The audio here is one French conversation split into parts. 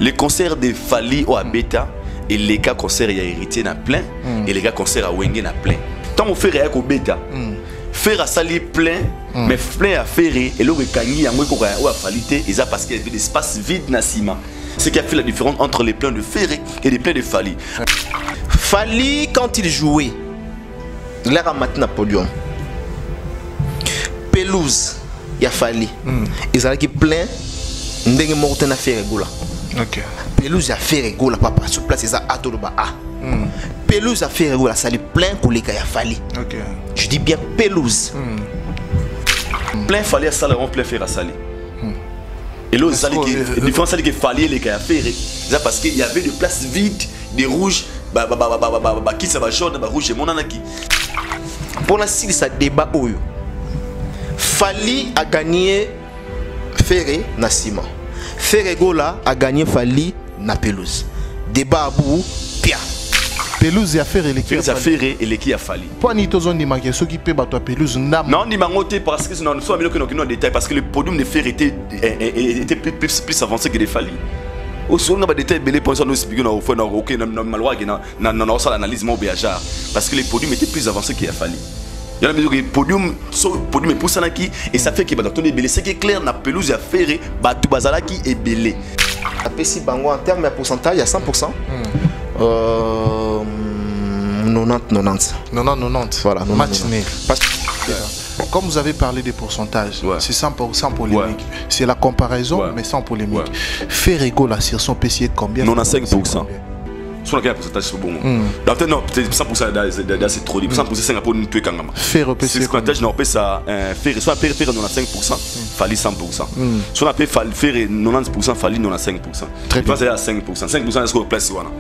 Les concerts de Fali ou à Beta et les gars concerts il y a hérité na plein et les gars concerts à Wenge na plein. Tant on fait rien qu'au Beta. Faire à Sali plein mais plein à faire et le rekangi yango ko ou à Falité et ça parce qu'il y avait des espaces vides na ciment. Ce qui a fait la différence entre les pleins de Ferré et les pleins de Fali. Fali quand il jouait l'air à maintenant podium. Pelouse il y a Fali. Ils allaient qui plein ndenge morte na faire gola. OK. Pelouse a fait gola papa sur place ça a tout le bas. Pelouse a fait gola ça lui plein pour les gars il a Fali. OK. Je dis bien pelouse. Plein Fali à Sali on plein faire à Sali. Et là, la différence c'est qu'il fallait les gars faire ça parce qu'il y avait des places vides, des rouges, qui ça va jaune, rouge et mon anaki. Pour la si ça débat oyo. Fali a gagné Ferré na ciment. Ferré Gola a gagné Fali na pelouse. Débat à bout, pia. Pelouse a fait l'équipe. Pelouse a fait et l'équipe a Fali. Pour ni to zone marqué ceux qui paient bateau pelouse ndam. Non, ni mangoté parce que nous sommes mieux que nos détails parce que le podium de Ferré était plus avancé que les Fali. Au son on a des détails belé pour ça nous expliquer na au fond na OK na malwa na ça l'analyse mo biajar parce que les podiums étaient plus avancés qu'il a Fali. Il y a le podium est pour ça et ça fait que dans ton belé c'est qui est clair na pelouse a Ferré batou bazala qui est belé. APC bango en termes de pourcentage il y a 100%. 90. Voilà, match nul. Comme vous avez parlé des pourcentages, c'est 100% polémique. C'est la comparaison, mais sans polémique. Ferrego, la sur son PC combien? 95%. Sur quel pourcentage c'est bon? Non, peut-être 100% c'est trop. 100% c'est un peu une tuer quand même. Ferrego, c'est ce qu'on appelle ça. Ferrego, soit Ferrego 95%, Fali 100%. Soit on appelle Ferrego 90%, Fali 95%. Très bien. C'est à 5%. 5% est-ce qu'on place voilà.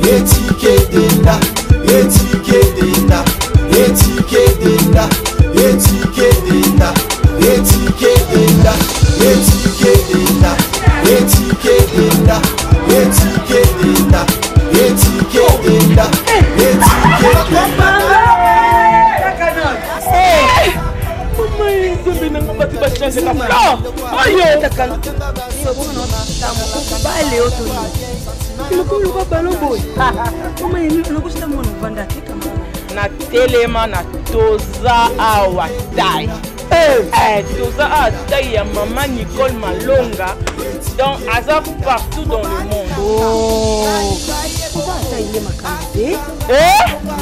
Etiqueta, etiqueta, etiqueta, etiqueta, etiqueta, etiqueta, etiqueta, etiqueta, etiqueta, na telema na toza awa tai toza awa tai ya maman Nicole Malonga donc aza partout dans le monde.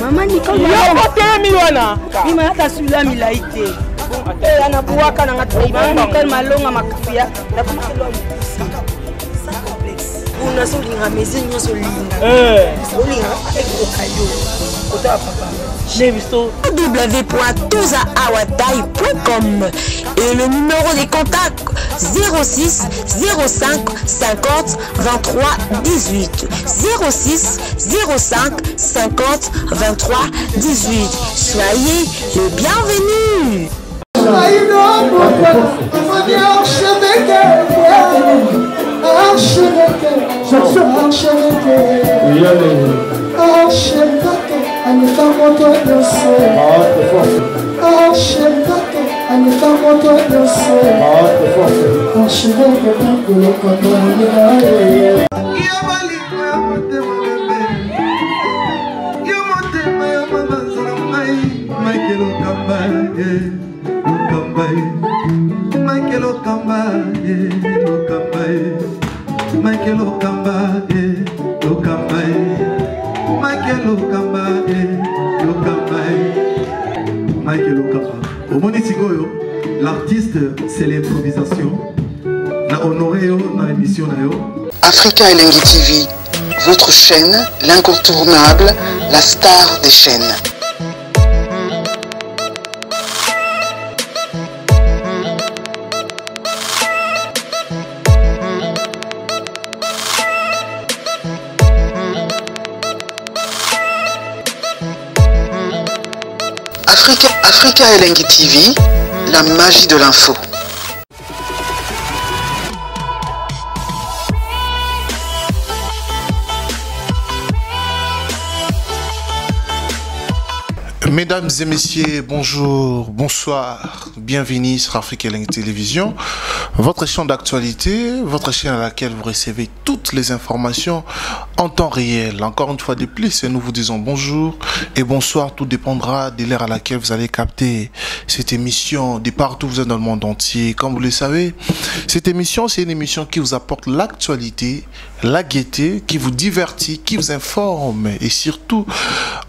Maman Nicole Malonga ni malata sula milaite ana buwaka na ngati Nicole Malonga makufia na kumelo una solinga mesinyo solinga solinga ekokayo kota papa www.tozaawatai.com et le numéro des contacts 06 05 50 23 18 06 05 50 23 18. Soyez le bienvenu. L'artiste, c'est l'improvisation. Na honoré dans l'émission. Africa Elengi TV, votre chaîne, l'incontournable, la star des chaînes. Africa Elengi TV, la magie de l'info. Mesdames et messieurs, bonjour, bonsoir, bienvenue sur Afrique Elengi Télévision, votre chaîne d'actualité, votre chaîne à laquelle vous recevez toutes les informations en temps réel. Encore une fois de plus, nous vous disons bonjour et bonsoir, tout dépendra de l'heure à laquelle vous allez capter cette émission de partout où vous êtes dans le monde entier. Comme vous le savez, cette émission, c'est une émission qui vous apporte l'actualité, la gaieté, qui vous divertit, qui vous informe et surtout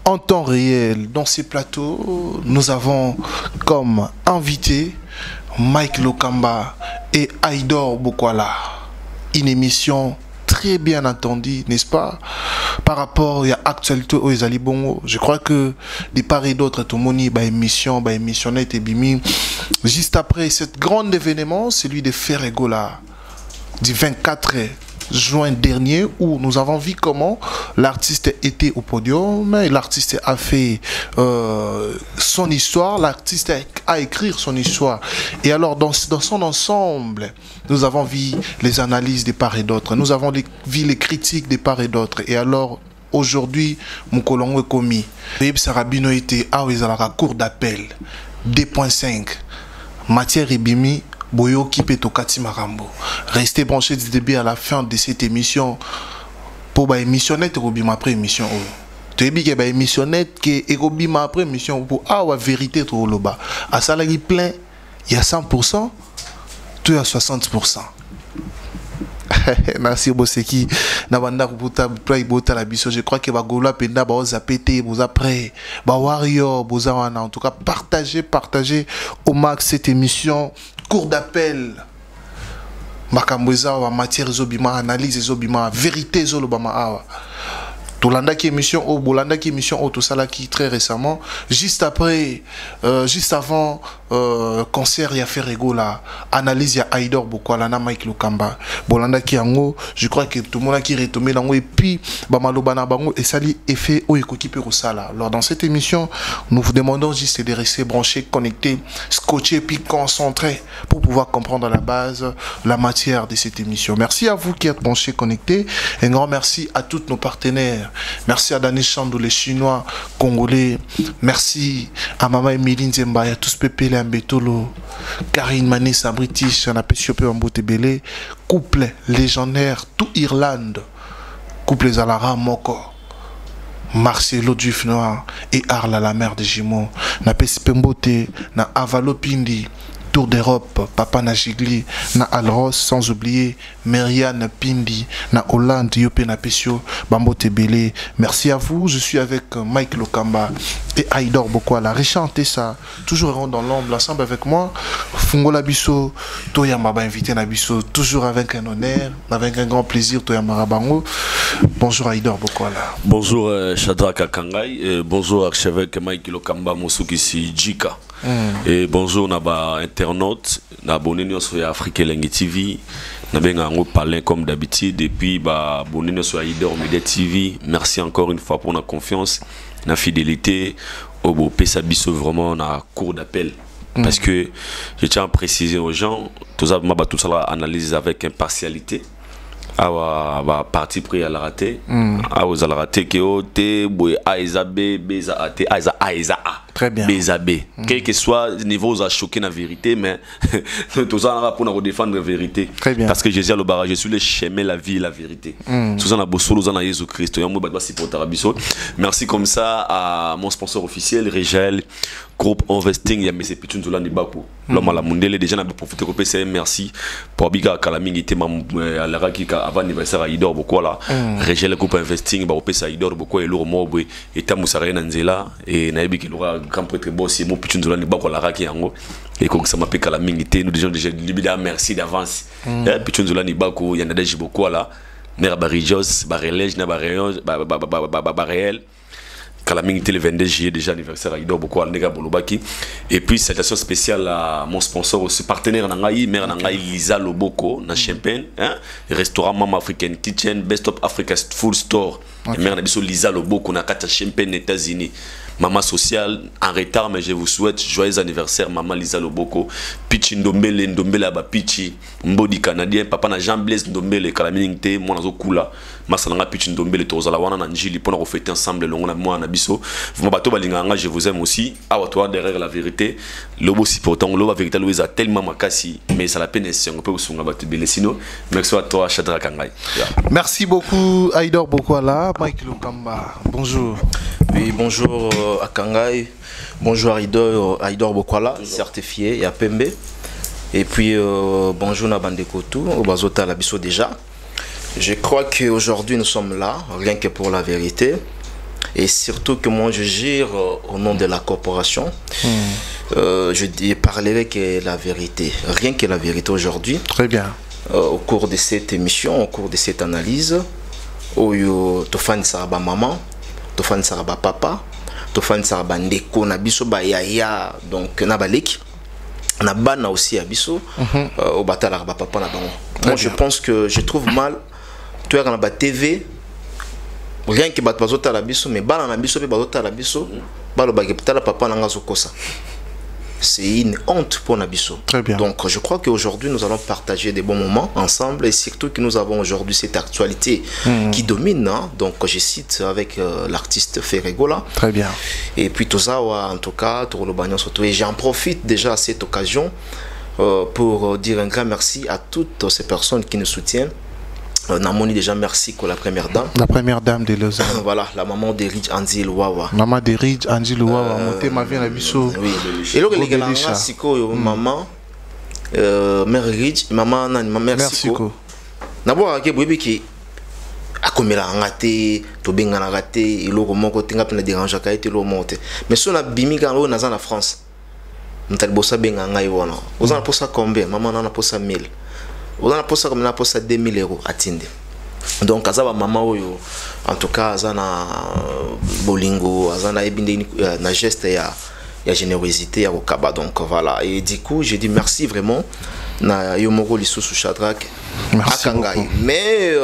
en temps réel. Dans ces plateaux, nous avons comme invité Mike Lokamba et Aïdor Bokwala. Une émission très bien entendue, n'est-ce pas? Par rapport à l'actualité aux Alibongo, je crois que de part et d'autre, tout le monde a émission net et bimi. Juste après cet grand événement, celui de Ferregola, du 24 juin dernier, où nous avons vu comment l'artiste était au podium, l'artiste a fait son histoire, l'artiste a écrit son histoire. Et alors dans son ensemble, nous avons vu les analyses de part et d'autre, nous avons vu les critiques de part et d'autre. Et alors aujourd'hui, mon colon est commis. Bébé Sarabino était à la cour d'appel 2.5 matière Ibimi. Boyo Kipe Tokati Marambo. Restez branchés du début à la fin de cette émission pour ba émissionnette Robima après émission. Tu es bien ba émissionnette que Robima après émission pour la vérité trop loba. À salari plein, il y a 100%, tu as 60%. Merci Boseki. Nabanda Kubuta Play Bota la biso. Je crois que Bagola Penda Baoza Pété, Boza Pré, Bawario, Boza Wana. En tout cas, partagez au max cette émission. Cours d'appel. Makamboza en matière zobima, analyse zobima, vérité zolobama awa. Tolanda qui émission au Bolanda qui émission au tout ça là qui très récemment, juste après, juste avant concert il y a Ferregola, analyse il y a Aïdor Bokwala na Mike Lokamba. Bolanda qui en je crois que tout le monde a qui retombé dans et puis Bamalobana bango et ça li effet au ekoki pe sala. Alors dans cette émission, nous vous demandons juste de rester branchés, connectés, scotchés puis concentrés pour pouvoir comprendre à la base la matière de cette émission. Merci à vous qui êtes branchés, connectés. Un grand merci à tous nos partenaires. Merci à Dani Chandou, les Chinois, Congolais. Merci à Maman Emilie Nzemba, à tous Pépé Mbetolo, Karine Manissa, British, Anapesiopé Mbotebele, couple légendaire, tout Irlande, couple Zalara Moko, Marcelo Duif Noir et Arla la mère de Jimo, Napesipembote, na Avalo Pindi, Tour d'Europe, Papa Najigli, na Alros, sans oublier Marianne Pindi, na Hollande, Yopé Napesio, Bambo Tebele. Merci à vous, je suis avec Mike Lokamba et Aïdor Bokwala. Rechanter ça, toujours dans l'ombre, ensemble avec moi. Fungola Bisso, Toya Maba invité Nabisso, toujours avec un honneur, avec un grand plaisir, Toya Marabango. Bonjour Aïdor Bokwala. Bonjour Shadrach Akangai, bonjour archevêque Mike Lokamba Mosukisi Jika. Et bonjour Naba internaute, abonnez-nous sur Afrique Elengi TV. Nous avons parlé comme d'habitude et puis abonnez-nous sur Aïdor Media TV. Merci encore une fois pour la confiance, la fidélité. Au beau Pesabiso vraiment na cours d'appel. Parce que je tiens à préciser aux gens, tout ça analyse avec impartialité. Parti pris à la raté. Aux à la raté que o te boy aiza b beza at aiza a. Très bien. Beza b. Quel que soit le niveau, vous a choqué la vérité, mais tout ça pour nous défendre la vérité. Très bien. Parce que Jésus a le barrage, je suis le chemin, la vie et la vérité. Tout ça, on a beau solo, on a Jésus Christ. Merci comme ça à mon sponsor officiel, Régel, groupe Investing, il y a mes épitures de l'Anibaku. L'homme à la mondiale, déjà, on a profité de PCM. Merci pour Abiga Kalaming, était à la Raki avant l'anniversaire à Idor, beaucoup là. Régel, groupe Investing, bah, au PCA Idor, beaucoup et lourd, moi, et Tamoussaré Nanzela, et Naïbi qui l'aura grand prêtre boss, et mon pitchun de l'Anibaku à la Raki Yango. Et comme ça m'appelle Kalaming, nous déjà libéré, merci d'avance. Pitchun de l'Anibaku, il y en a déjà beaucoup là. Mère Barijos, Barélège, Nabaréon, Baréel. Kalaming était le 22 juillet, déjà anniversaire à Idor beaucoup à Nega Bolobaki. Et puis salutation spéciale à mon sponsor aussi, partenaire Nangaï, mère Nangaï Lisa Loboko, na Champagne, restaurant Mama African Kitchen, Best of Africa Food Store. Mère Nabiso Lisa Loboko, na Kata Champagne, États-Unis. maman sociale en retard, mais je vous souhaite joyeux anniversaire maman Lisa Loboko, Pichi Ndombele, Ndombele ba Pichi, Mbodi Canadien, papa na Jean Blaise Ndombele, Kalaminingte, moi nazo kula, Masalanga Pichi Ndombele, Tozala wana na Njili, pour nous refêter ensemble le moi na biso. Vous m'abattez balinganga, je vous aime aussi. Ah toi derrière la vérité, lobo si pourtant lobo vérité Louise a tellement makasi, mais ça la peine si on peut vous songa battre belesino. Merci à toi Chadra Kangai. Merci beaucoup Aïdor Bokwala, Mike Lokamba. Bonjour. Oui, bonjour à Kangai. Bonjour Aïdor Bokwala, certifié et à Pembe. Et puis bonjour à Bandekotou, au Bazota Labiso déjà. Je crois qu'aujourd'hui nous sommes là, rien que pour la vérité. Et surtout que moi je gère au nom de la corporation. Je parlerai que la vérité, rien que la vérité aujourd'hui. Très bien. Au cours de cette émission, au cours de cette analyse, Tofan Saraba maman, Tofan Saraba papa, Tofan Saraba ndeko, Nabiso ba yaya, donc Nabalek, Nabana aussi Abiso, au Batala papa Nabango. Moi je pense que je trouve mal, tu es dans la TV, rien que Batazota Labiso, mais Bala Nabiso, Batota Labiso, Balo Bageptala papa Nangazokosa. C'est une honte pour Nabiso. Très bien. Donc je crois qu'aujourd'hui nous allons partager des bons moments ensemble et surtout que nous avons aujourd'hui cette actualité qui domine. Hein? Donc je cite avec l'artiste Ferregola. Très bien. Et puis Tozawa en tout cas, Tourolobagnon surtout. Et j'en profite déjà à cette occasion pour dire un grand merci à toutes ces personnes qui nous soutiennent. Namoni déjà merci pour la première dame. La première dame de Lausanne. Voilà, la maman de Ridge Anzi Luwawa. Maman de Ridge Anzi Luwawa. Monté ma vie à Bisso. Oui. Et là, les gars, Siko, maman, mère Ridge, maman, mère Siko. D'abord, qui a comme la ngate, to benga na ngate, et l'eau mon côté n'a pas de dérange à été l'eau monte. Mais si on a bimi quand l'eau dans la France, on t'a bossé benga ngaïwana. Vous en avez pour ça combien? Maman en a pour ça 1000. On a pour ça comme on a pour ça 2000 € à Tinde. Donc azaba maman oyo en tout cas azana bolingo azana ebinde na geste ya générosité ya okaba donc voilà et du coup je dis merci vraiment na Yomoro Lisusu Shadrack Akangai mais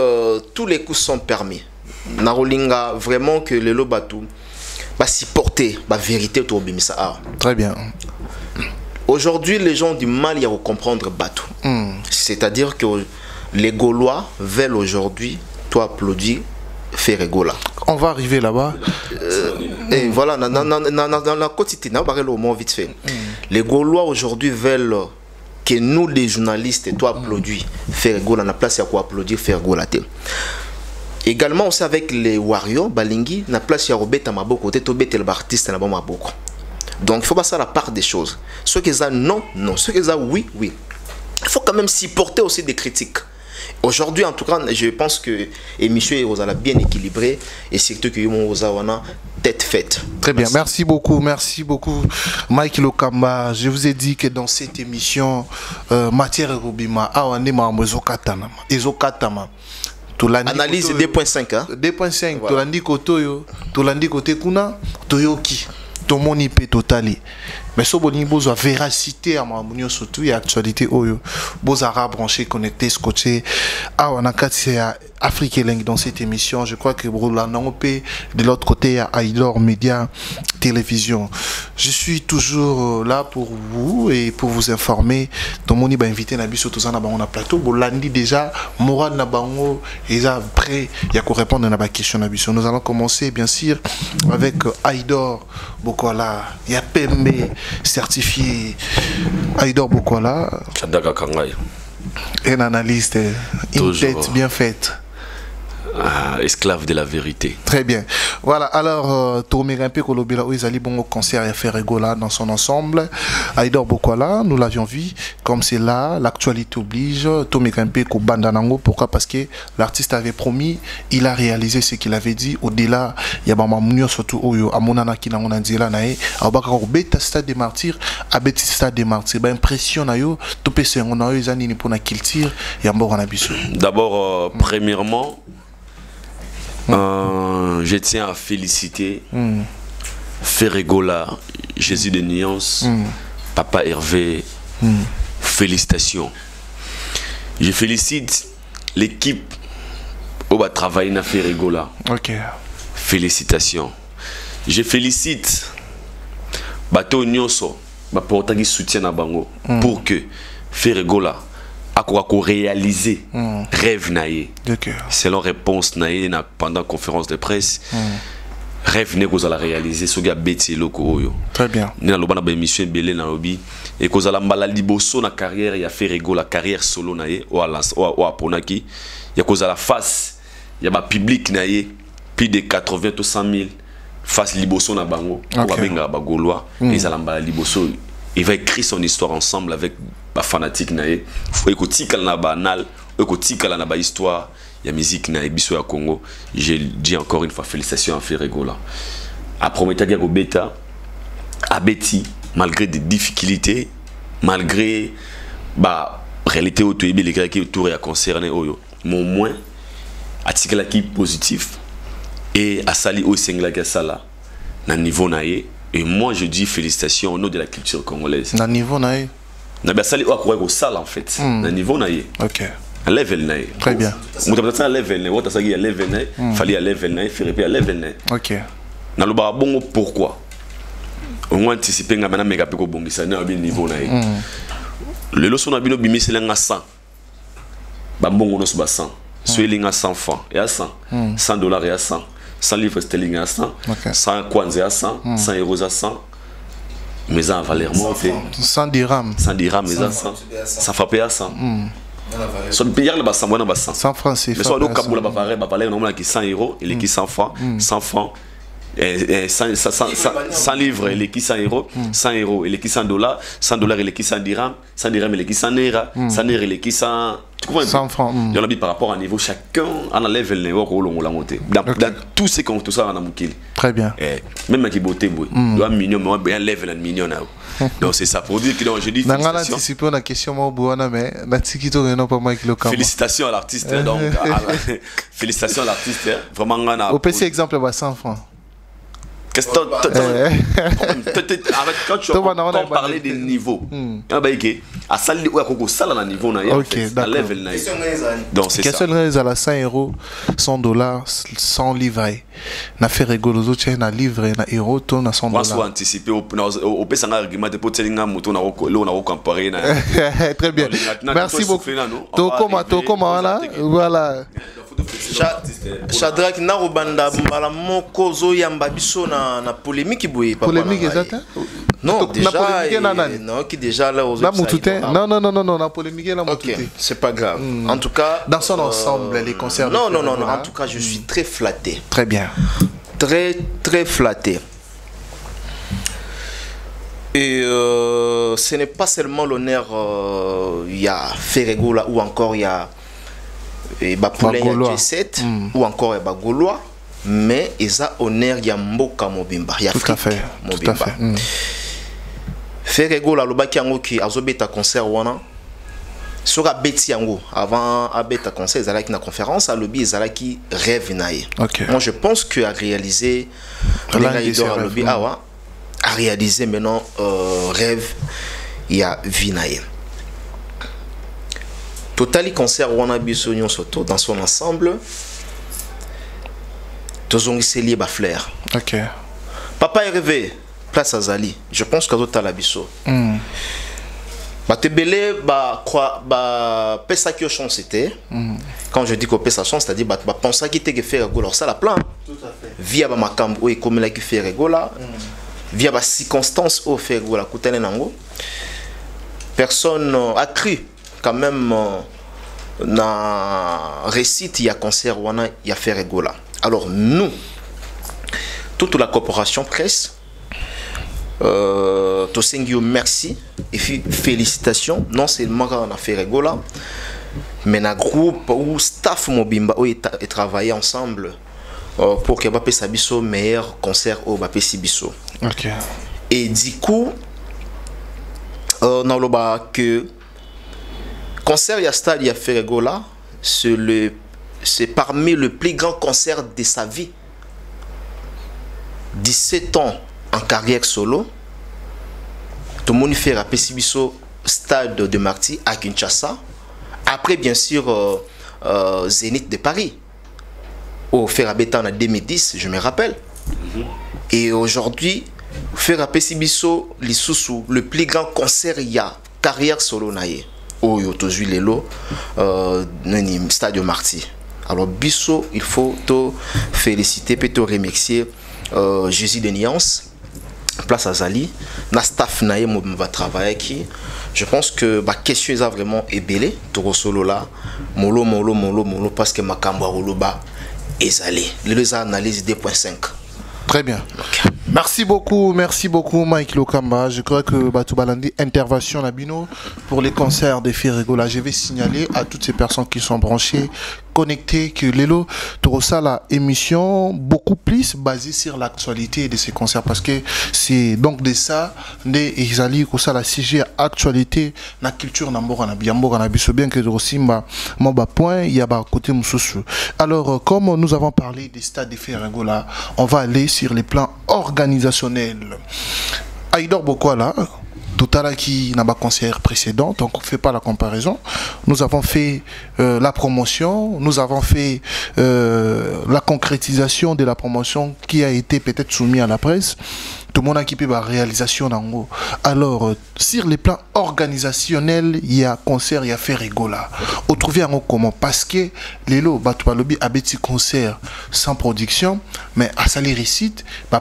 tous les coups sont permis na rolinga vraiment que le lobatu va supporter la vérité autour de ça. Très bien. Aujourd'hui, les gens ont du mal à comprendre Batou. C'est-à-dire que les Gaulois veulent aujourd'hui, toi applaudir, faire Gola. On va arriver là-bas. Et voilà, dans la quotidienne, on va parler au mot vite fait. Les Gaulois aujourd'hui veulent que nous, les journalistes, toi applaudir, faire Gola, on a place à quoi applaudir, faire Gola. Également aussi avec les Wario, Balingi, on a place à Robert Maboko, Tobet et l'artiste à Maboko. Donc il faut passer à la part des choses. Ceux qui ont non, non. Ceux qui ont oui, oui. Il faut quand même supporter aussi des critiques. Aujourd'hui, en tout cas, je pense que l'émission est bien équilibrée et surtout que nous avons tête faite. Très bien, merci beaucoup, Mike Lokamba. Je vous ai dit que dans cette émission, matière Rubima, analyse 2.5. Hein? 2.5, Tolandi Kotoyo, Tolandi Kote Kuna, Toyoki. Tomoni pe totali mais so boni bozo véracité à mamunyo surtout et actualité oyo bozara branché connecté scotché a wana kati ya Afrique Elengi dans cette émission. Je crois que de l'autre côté il y a Aïdor Média Télévision. Je suis toujours là pour vous et pour vous informer. Tomoni ba invité na biso tozana bango na plateau bolandi déjà moral na bango eza prêt ya ko répondre na ba question na biso. Nous allons commencer bien sûr avec Aïdor Bokwala, il y a Pembe certifié Aïdor Bokwala. Chadaka Kangai. Un analyste, une tête bien faite. Esclave de la vérité. Très bien. Voilà, alors, Tourmirampe Kolobela Oizali Bongo concert et faire Gola dans son ensemble. Aïdor Bokwala, nous l'avions vu, comme c'est là, l'actualité oblige. Tourmirampe Kobandanango, pourquoi? Parce que l'artiste avait promis, il a réalisé ce qu'il avait dit. Au-delà, il y a Mamunio surtout Oyo, Amonana Kinangona Nzela Nae, Abakaro Beta Stade des Martyrs, Abeti Stade des Martyrs. Impression Nayo, Topé Sengonayo, Zanini Pona Kiltir, Yambora Nabiso. D'abord, premièrement, je tiens à féliciter Ferregola, Jésus de Nuance, Papa Hervé. Félicitations. Je félicite l'équipe qui va travailler à Ferregola. Ok. Félicitations. Je félicite Bato Nyonso, Baportagi soutien à Bango pour que Ferregola a réaliser rêve naïe. Selon réponse naïe pendant la conférence de presse, rêve n'est qu'on a réalisé ce gars bêti loko. Très bien. Nous avons une émission belé na lobby et qu'on a la liboso na carrière il a Ferregola carrière solo naïe ou à Ponaki il y a cause à la face il y a ba public naïe plus de 80 ou 100 000 face liboso na bango ou abenga ba gaulois ils allamba liboso il va écrire son histoire ensemble avec ba fanatique naïe faut écouter na banal écouter na ba histoire il y a musique naïe biso ya Congo. Je dis encore une fois félicitations à Ferregola à promettre à beta à Betty malgré des difficultés malgré ba réalité auto et les gars qui autour et à concerner oyo mais au moins article qui positif et à sali au singla sala na niveau naïe et moi je dis félicitations au nom de la culture congolaise na niveau naïe na ba sali au quoi au sala en fait na niveau naïe. OK. À level naïe. Très bien. Mutabata level naïe, wata sagi à level naïe, fallait à level naïe, faire à level naïe. OK. Na lo ba bongo pourquoi? On va anticiper nga mana mega peko bongisa na bi niveau naïe. Le leçon na bino bimi selenga 100. Ba bongo no ba 100. Soelinga 100 francs et à 100. $100 et à 100. 100 livres sterling à 100. 100 kwanza à 100, 100 euros à 100. Mais en valeur monte 100 dirhams. 100 dirhams mais à 100. Ça frappe à 100. So payar le bassin bon bassin 100 francs c'est mais soit donc kabula ba parler non qui 100 euros et les qui 100 francs 100 francs et 100 livres et les qui 100 euros 100 euros et les qui $100 $100 et les qui 100 dirhams 100 dirhams et les qui 100 naira 100 naira et les qui 100 tu comprends 100 francs il y en a par rapport à niveau chacun en a level niveau on l'a monté dans tout ce qu'on tout ça on a mukili très bien même qui beauté boy doit million mais bien level un million là donc c'est ça pour dire que je dis félicitations na question mo buona mais na tikito non pas moi qui le camp félicitations à l'artiste donc félicitations à l'artiste vraiment ngana au PC exemple 100 francs. Qu'est-ce que quand tu entends parler des niveaux, à salle où à salle à niveau donc c'est ça. Quels à la 100 euros, $100, 100 livres. Na fait rigolo aux autres na livre na euro ton na $100. Moi soit anticipé au PC un argument de poter linga moto na comparer na. Très bien. Merci beaucoup. To comment voilà. Shadrach na robanda mbala moko zo yamba biso na polémique boye papa. Polémique exact? Non, déjà non qui déjà là aux non na polémique là OK, c'est pas grave. En tout cas dans son ensemble les concerts. Non, en tout cas je suis très flatté. Très bien. Très flatté. Et ce n'est pas seulement l'honneur il y a Ferregola ou encore il y a Bapoulin G7 ou encore Bagolois mais ils ont honneur il y a Mboka Mobimba il y a Afrique Mobimba Ferregola le baki yango ki azobeta concert wana sera beti yango avant abeta concert ezalaki na conférence à lobby ezalaki rêve naie. Moi je pense que à réaliser à lobby awa à réaliser maintenant rêve il y a vinaie. Totali concert wana biso nyonso to dans son ensemble tozongiseli ba flair. OK. Papa est rêvé place Azali. Je pense que tout à la biso. Batebele ba pesa qui chance c'était. Quand je dis que pesa chance c'est-à-dire ba pensa qui te faire gola ça la plan. Tout à fait. Via ba makambo et comme la qui fait gola. Via ba circonstances au faire gola kutane nango. Personne a cru quand même na récite il y a concert wana il y a fait gola. Alors nous toute la corporation presse Tosengio merci et félicitations non seulement on a fait rigola mais na groupe ou staff Mobimba et travailler ensemble pour que Bapé Sabiso meilleur concert au Bapé Sibiso. OK. Et du coup on a que concert il y a stade il y a fait rigola c'est parmi le plus grand concert de sa vie. 17 ans en carrière solo. Tout le monde fait rapper Sibiso stade de Marty à Kinshasa. Après, bien sûr, Zénith de Paris. Au Ferrabétan en 2010, je me rappelle. Et aujourd'hui, faire appeler Sibiso, l'Issoussou, le plus grand concert il y a carrière solo naïe. Au Yotozu Lelo, Stade Marty. Alors, Bisso, il faut te féliciter, peut te remercier Jésus de Nuance, Place à Zali, na staff naïe va travailler qui. Je pense que la question est vraiment ébélée. Toro solo là, molo, parce que ma camba roloba est allé. Les analyses 2.5. Très bien. Okay. Merci beaucoup Mike Lokamba. Je crois que Batoubalandi intervention Nabino pour les concerts des Ferregola. Je vais signaler à toutes ces personnes qui sont branchées, connectées, que Lelo Torosa la émission beaucoup plus basée sur l'actualité de ces concerts parce que c'est donc de ça des Isali ça la CG actualité la culture n'ambora na biambo na biso bien que Torosimba mon point il y a bas côté mususu. Alors comme nous avons parlé des stades des Ferregola, on va aller sur les plans organisationnels. Aïdor Bokwala tout à l'heure qui n'a pas concert précédent, donc on ne fait pas la comparaison. Nous avons fait la promotion, nous avons fait la concrétisation de la promotion qui a été peut-être soumise à la presse. Tout le monde a équipé la réalisation d'Ango. Alors, sur les plans organisationnels, il y a concert, il y a Ferregola. Au trouvé en comment? Parce que les lots, Batoualobi a petit concert sans production, mais à salir ici,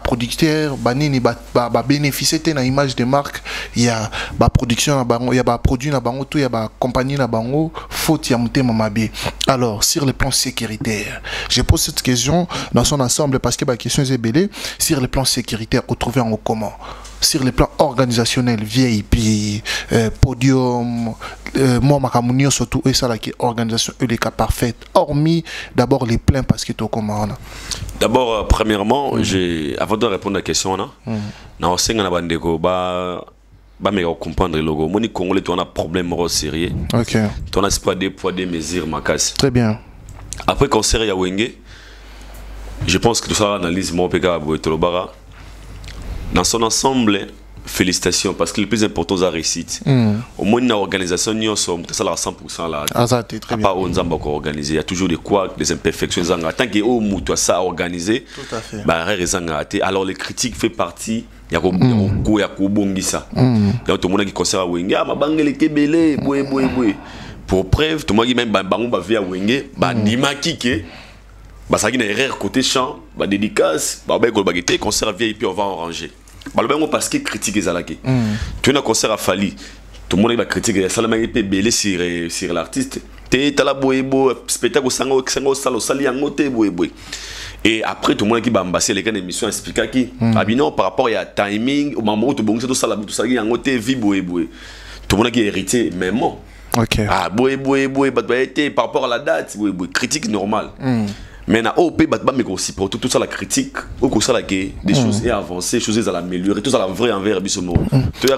producteur, banini, bénéficier de l'image de marque, il y a production, il y a produit, il y a compagnie, faute, il y a monté mamabé. Alors, sur les plans sécuritaires, je pose cette question dans son ensemble parce que la question est belle. Sur les plans sécuritaires, au trouvé en comment? Sur les plans organisationnels, VIP, podium, moi, Makamunio, surtout, et ça, la organisation, les cas parfaits, hormis d'abord les pleins parce que tu comment? D'abord, premièrement, avant de répondre à la question, on me comprendre le logo. Mon Congolais, tu as un problème sérieux. Ok. Tu as pas des poids, des mesures, ma casse. Très bien. Après concert, il y a Wenge. Je pense que tout ça, analyse, mon PK, dans son ensemble, félicitations parce que le plus important, c'est la réussite. Au moins, une organisation, nous sommes à 100% là. Très bien. Pas on a organisé. Il y a toujours des couacs, des imperfections. Tant que tu as ça organisé, tout à fait. Alors, les critiques font partie. Il y a ça. Donc, tout le monde qui concerne Wenge, ma bangue est kebele, pour preuve, tout le monde qui même bango va via Wenge, nima kike. Ça a une erreur côté chant, dédicace, concert vieille puis on va en ranger. Parce que critique est zalaki. Tu as un concert à Fali, tout le monde va critiquer, ça l'a été belé sur l'artiste. Tu as la boébo, spectacle sango sali angote boéboé. Et après tout le monde qui va ambasser les gars d'émission expliquer qui non par rapport à timing au moment où tu bonnes tout ça angote vie boéboé. Tout le monde qui est hérité même moi. OK. Ah boéboé par rapport à la date boéboé critique normale. Mais na OP batba mais aussi pour tout ça la critique ou ça la des choses et avancer choses à l'améliorer tout ça la vraie envers bisomo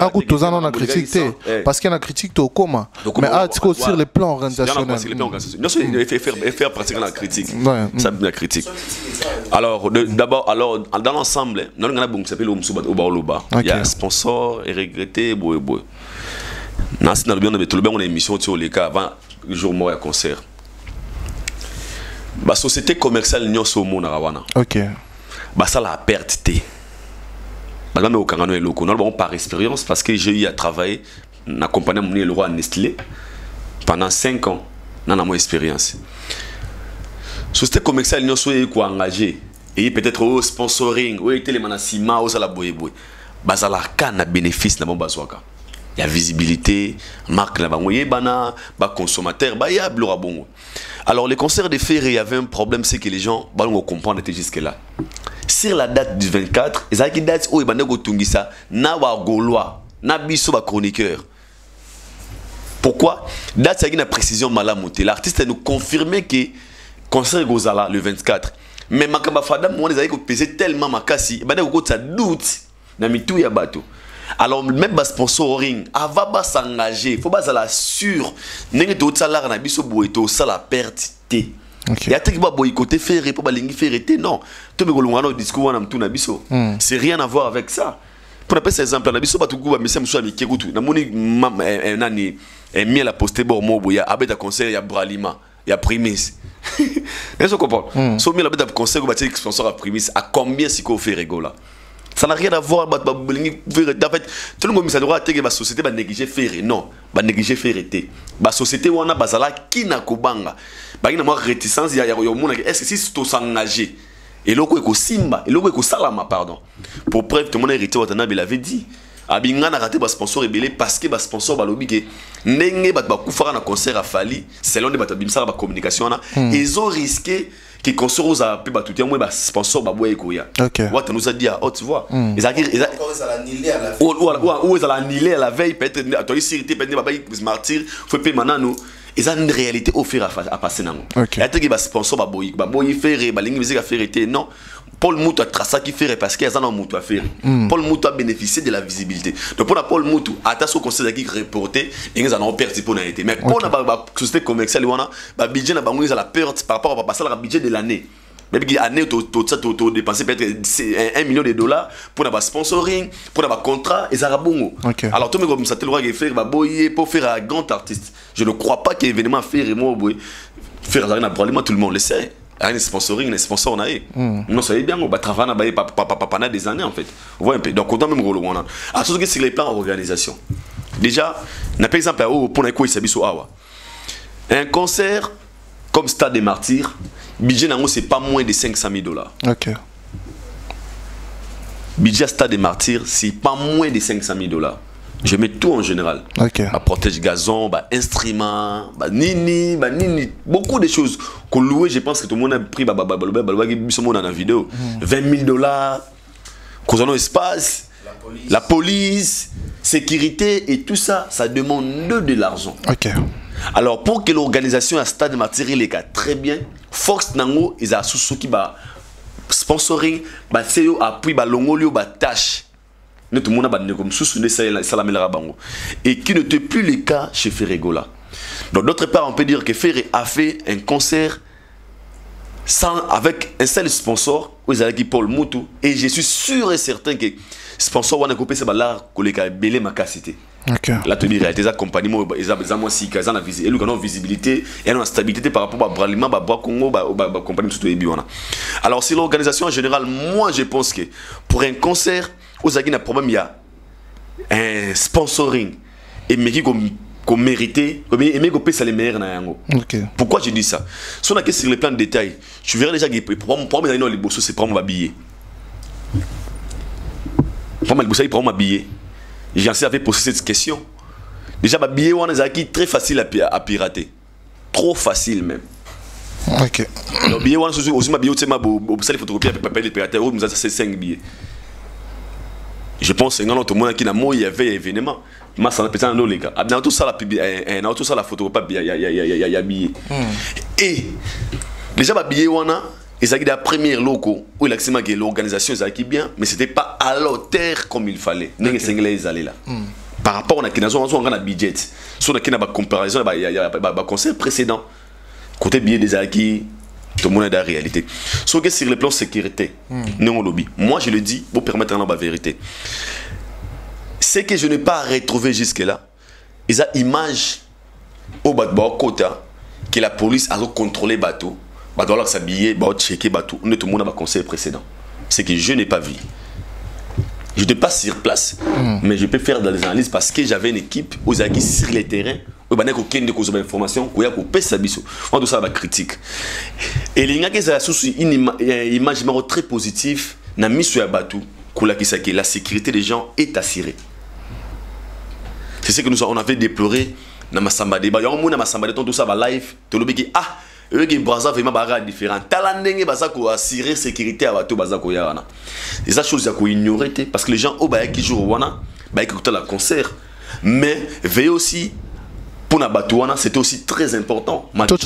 à coup tous en on a critiqué parce qu'il y a critique au comment mais à sur les plans organisationnels non c'est faire pratiquer la critique ça la critique alors d'abord alors dans l'ensemble non on a bon qui s'appelle Obaoloba il y a sponsor et regretté boy na c'est dans le bien de tout le bien on a émission sur les cas avant le jour moi à concert. La société commerciale n'y a pas de monde. Ok. Ça la perte. Madame au Kangano et Loko. Nous par expérience parce que j'ai eu à travailler dans la compagnie le roi Nestlé pendant 5 ans. Dans mon expérience. Société commerciale n'y a pas engagé et peut-être au sponsoring, ou était les manasima, ou ça la boyeboy. Ça la canne bénéfice dans mon bazooka. Il y a visibilité, marque la bangoye bana, consommateur, il y a blora bongo. Alors les concerts de Ferré, il y avait un problème, c'est que les gens vont comprendre jusque là. Sur la date du 24, ils ont une date où ils vont tungisa, na wa gaulois, na biso ba chroniqueur. Pourquoi? Date c'est une précision malamoutée. L'artiste nous confirmait que concert Gozala le 24. Mais makamba fadam on les a pesé tellement makasi, il y a ça doute na mitou ya bateau. Alors même le sponsoring avant de s'engager il faut pas la sûr n'est tout ça là na biso boeto ça la perte té il y a qui va boycotter faire pour balingi faire té non to be golungano discours na mtu na biso c'est rien à voir avec ça pour appeler ces exemples na biso ba tuku ba message muso amike kutu na moni nani miel la poster bo mo boya abeta conseil ya bralima ya primis est-ce que vous comprenez so miel abeta conseil ko ba sponsor à primis à combien si ko fait Ferregola Ça n'a rien à voir avec en fait, tout le monde ça doit être que la société va négliger faire non, va négliger faire été. La société on a basala qui n'a kobanga. Ba ina moi réticence il y a est-ce que si tu s'engager et loko eko simba, et loko eko salama pardon. Pour preuve tout le monde hérité Watanabe l'avait dit. Abinga na raté ba sponsor rebelle parce que ba sponsor ba lobby que ndenge ba kufara na concert a Fali selon des bata bimsala ba communication na ils ont risqué que concert aux a pu ba tout moi ba sponsor ba boye koya. OK. What nous a dit à tu vois. Ils annulé à la veille. Ou ils annulé à la veille peut-être toi sécurité peut-être ba martyr faut payer maintenant nous. Ils ont une réalité offerte à passer nango. OK. Et que ba sponsor ba boye faire ba lingi musique à faire été non. Paul Moutou a tracé qui fait parce qu'il y a un Moutou à faire. Paul Moutou a bénéficié de la visibilité. Donc pour Paul Moutou, attention au conseil qui reporté et ils en ont perdu pour l'année. Mais pour la société commerciale, le budget n'a pas la perte par rapport à passer le budget de l'année. Mais l'année, tu as dépensé peut-être $1 million pour avoir sponsoring, pour avoir contrat et ça va bon. Alors tout le monde comme ça, tu le faire pour faire un grand artiste. Je ne crois pas qu'il y ait événement à faire et moi faire un probablement tout le monde le sait. Un sponsoring, les sponsors on a eu. Non, ça y est bien, on va travailler pendant des années en fait. Vous voyez un peu. Donc, autant même rôle on a. À ce que c'est les plans d'organisation. Déjà, par exemple, pour quoi il un concert comme Stade des Martyrs, budget nango c'est pas moins de $500,000. OK. Budget Stade des Martyrs, c'est pas moins de $500,000. Je mets tout en général. Okay. Ma protège gazon, instruments, nini, beaucoup de choses qu'on louait. Je pense que tout le monde a pris dans la vidéo. $20,000, causant espace, la police, sécurité et tout ça, ça demande de l'argent. Okay. Alors pour que l'organisation à Stade Martyr les cas très bien, Fox Nango, ils ont sous qui va sponsoring, c'est appui longolio tâche. Tout le monde a comme sous et qui n'était plus le cas chez Ferregola. Donc d'autre part, on peut dire que Ferre a fait un concert avec un seul sponsor, Paul Moutou, et je suis sûr et certain que sponsor wana coupé c'est là koleka belé ma capacité. OK. Là tu dirais des compagnies ils ont moins si ils ont visibilité et une stabilité par rapport à Bralima ba Congo ba compagnie tout et biona. Alors c'est l'organisation en général, moi je pense que pour un concert aux agina problème il y a un sponsoring et mais qui qu'on méritait et mais qu'on paye ça les meilleurs na yango. OK. Pourquoi je dis ça? Si on a que sur le plan de détail, tu verras déjà que pour moi les bossos c'est prendre ma billet. Pour moi il prend ma billet. J'en sais avait posé cette question. Déjà ma billet on a qui très facile à pirater. Trop facile même. OK. Le billet on aussi ma billet c'est ma ça les photocopier avec papier de pirater ou nous a c'est 5 billets. Je pense que tout le monde qui n'a moi il y avait événement. Ma ça peut être les gars. Dans tout ça la tout ça la photocopie il y a billet. Et déjà ma billet on a et ça qui est la première loco où l'organisation est bien mais c'était pas à l'auteur comme il fallait. Les Sénégalais allaient là. Par rapport à qui on a budget. Sur qui n'a pas comparaison il y a concert précédent. Côté billet des acquis tout le monde est dans la réalité. Sauf que sur le plan sécurité, non lobby. Moi je le dis pour permettre la vérité. Ce que je n'ai pas retrouvé jusque-là, ils ont image au côté que la police a contrôlé le bateau. Bah doit s'habiller, bah checker bateau. Tout le monde a un conseil précédent. C'est que je n'ai pas vu. Je n'étais pas sur place, mais je peux faire dans les analyses parce que j'avais une équipe aux acquis sur les terrains. Où il y a aucune information, où il y a aucun sabiso. On doit ça la critique. Et il y a une image très positive dans la mission à bateau. La sécurité des gens est assurée. C'est ce que nous on avait déploré dans ma samba débat. Il y a un monde dans ma samba débat tout ça va live. Tout le monde qui eux qui Brazza vraiment bagarre différent. Talandenge baza ko assurer sécurité à bateau baza ko yana. Et ça chose ko ignorer parce que les gens au ba qui jour wana ba écouter la concert mais veillez aussi pour na bateau wana c'était aussi très important. Tout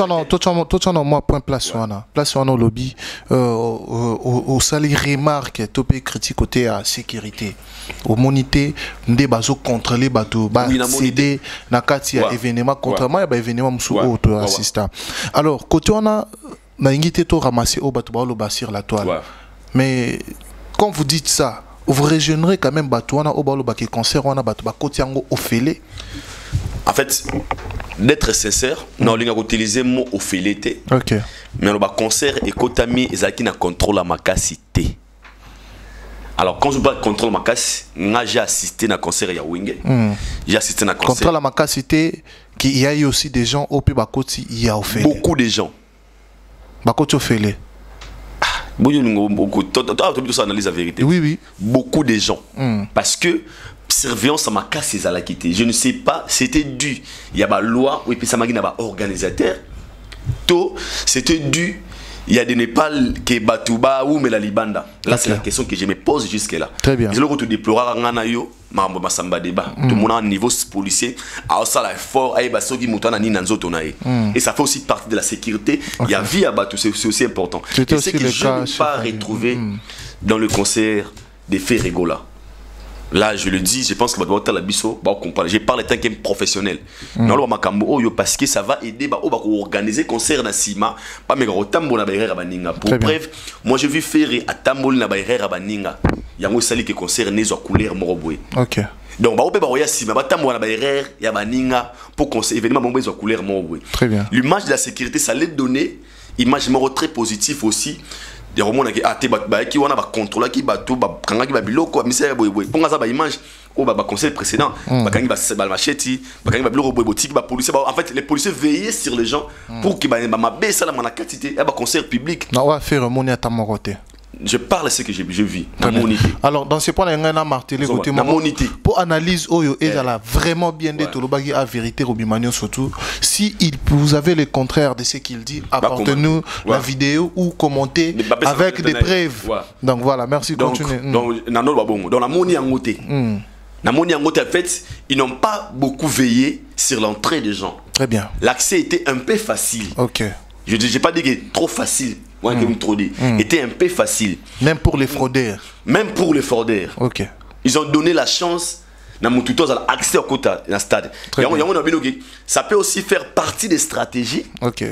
moi point place wana au lobby au sali remarque topé critique côté à sécurité au monité ndé bazo contrôler bateau ba céder na kati ya événement contrairement ya événement musu auto assistant. Alors côté wana na ingité to ramasser au bateau ba lo basir la toile. Mais quand vous dites ça, vous régénérez quand même bateau wana au ba lo ba concert wana bateau ba côté yango ofélé. En fait, d'être sincère, nous avons utilisé le mot ophélété. Mais le concert et Kotami, ils ont contrôle la macacité. Alors, quand je parle de contrôle ma casse, j'ai assisté à un concert à Wenge. J'ai assisté à un concert. Contrôle ma casse, c'était qu'il y a eu aussi des gens au Bakoti, il y a offert. Beaucoup de gens. Bakoti offert. Beaucoup. Tu analyse la vérité. Oui, oui. Beaucoup de gens. Parce que surveillance à ma casse, c'est à la quitter. Je ne sais pas, c'était dû. Il y a une loi, et puis ça m'a dit organisateur. Tout, c'était dû. Il y a des Népal qui est Batouba ou Melalibanda. Là, c'est la question que je me pose jusque-là. Très bien. Je le retrouve déplorer en Anayo, Mambo Massamba débat. Tout le monde a un niveau policier. À ça, là, fort, à Ebasogi, Moutana, Ni Nanzotonae. Et ça fait aussi partie de la sécurité. Il y a vie à Batou, c'est aussi important. C'était et c'est que je n'ai pas retrouvé dans le concert des Ferregola. Là, je le dis, je pense que j'ai parlé tant qu'un professionnel. Parce que ça va aider à organiser concert dans Sima. Pas mes gros tambours na baïrera baninga. Pour bref, moi j'ai vu faire à tambour na baïrera baninga. Il y a un sali qui concert né sur couleur moroboué. Ok. Donc, on peut pas Sima, tambour na baïrera ya baninga pour concert événement moroboué sur couleur moroboué. Très bien. L'image de la sécurité, ça l'a donné. Image moro très positif aussi. Des romans qui a été qui on a contrôlé qui bateau kanga qui babiloko misère boy boy pour ça image au conseil précédent bakangi ba macheti bakangi babiloko boy boutique ba policier en fait les policiers veillaient sur les gens pour que ba baisse la mana quantité et ba concert public na wa faire monnaie à ta moroté. Je parle de ce que je vis. Alors, dans ce point, il y a un martelé côté pour analyse Oyo et vraiment bien dit tout le bagage à vérité Robimanio surtout. Si vous avez le contraire de ce qu'il dit, apportez-nous la vidéo ou commentez avec des preuves. Donc voilà, merci. Continuez. Donc la monnaie en côté. La monnaie en côté, en fait, ils n'ont pas beaucoup veillé sur l'entrée des gens. Très bien. L'accès était un peu facile. Ok. Je n'ai pas dit que trop facile. Était un peu facile. Même pour les fraudeurs. Même pour les fraudeurs. Ok. Ils ont donné la chance à l'accès au quota dans le stade. Ça peut aussi faire partie des stratégies. Ok.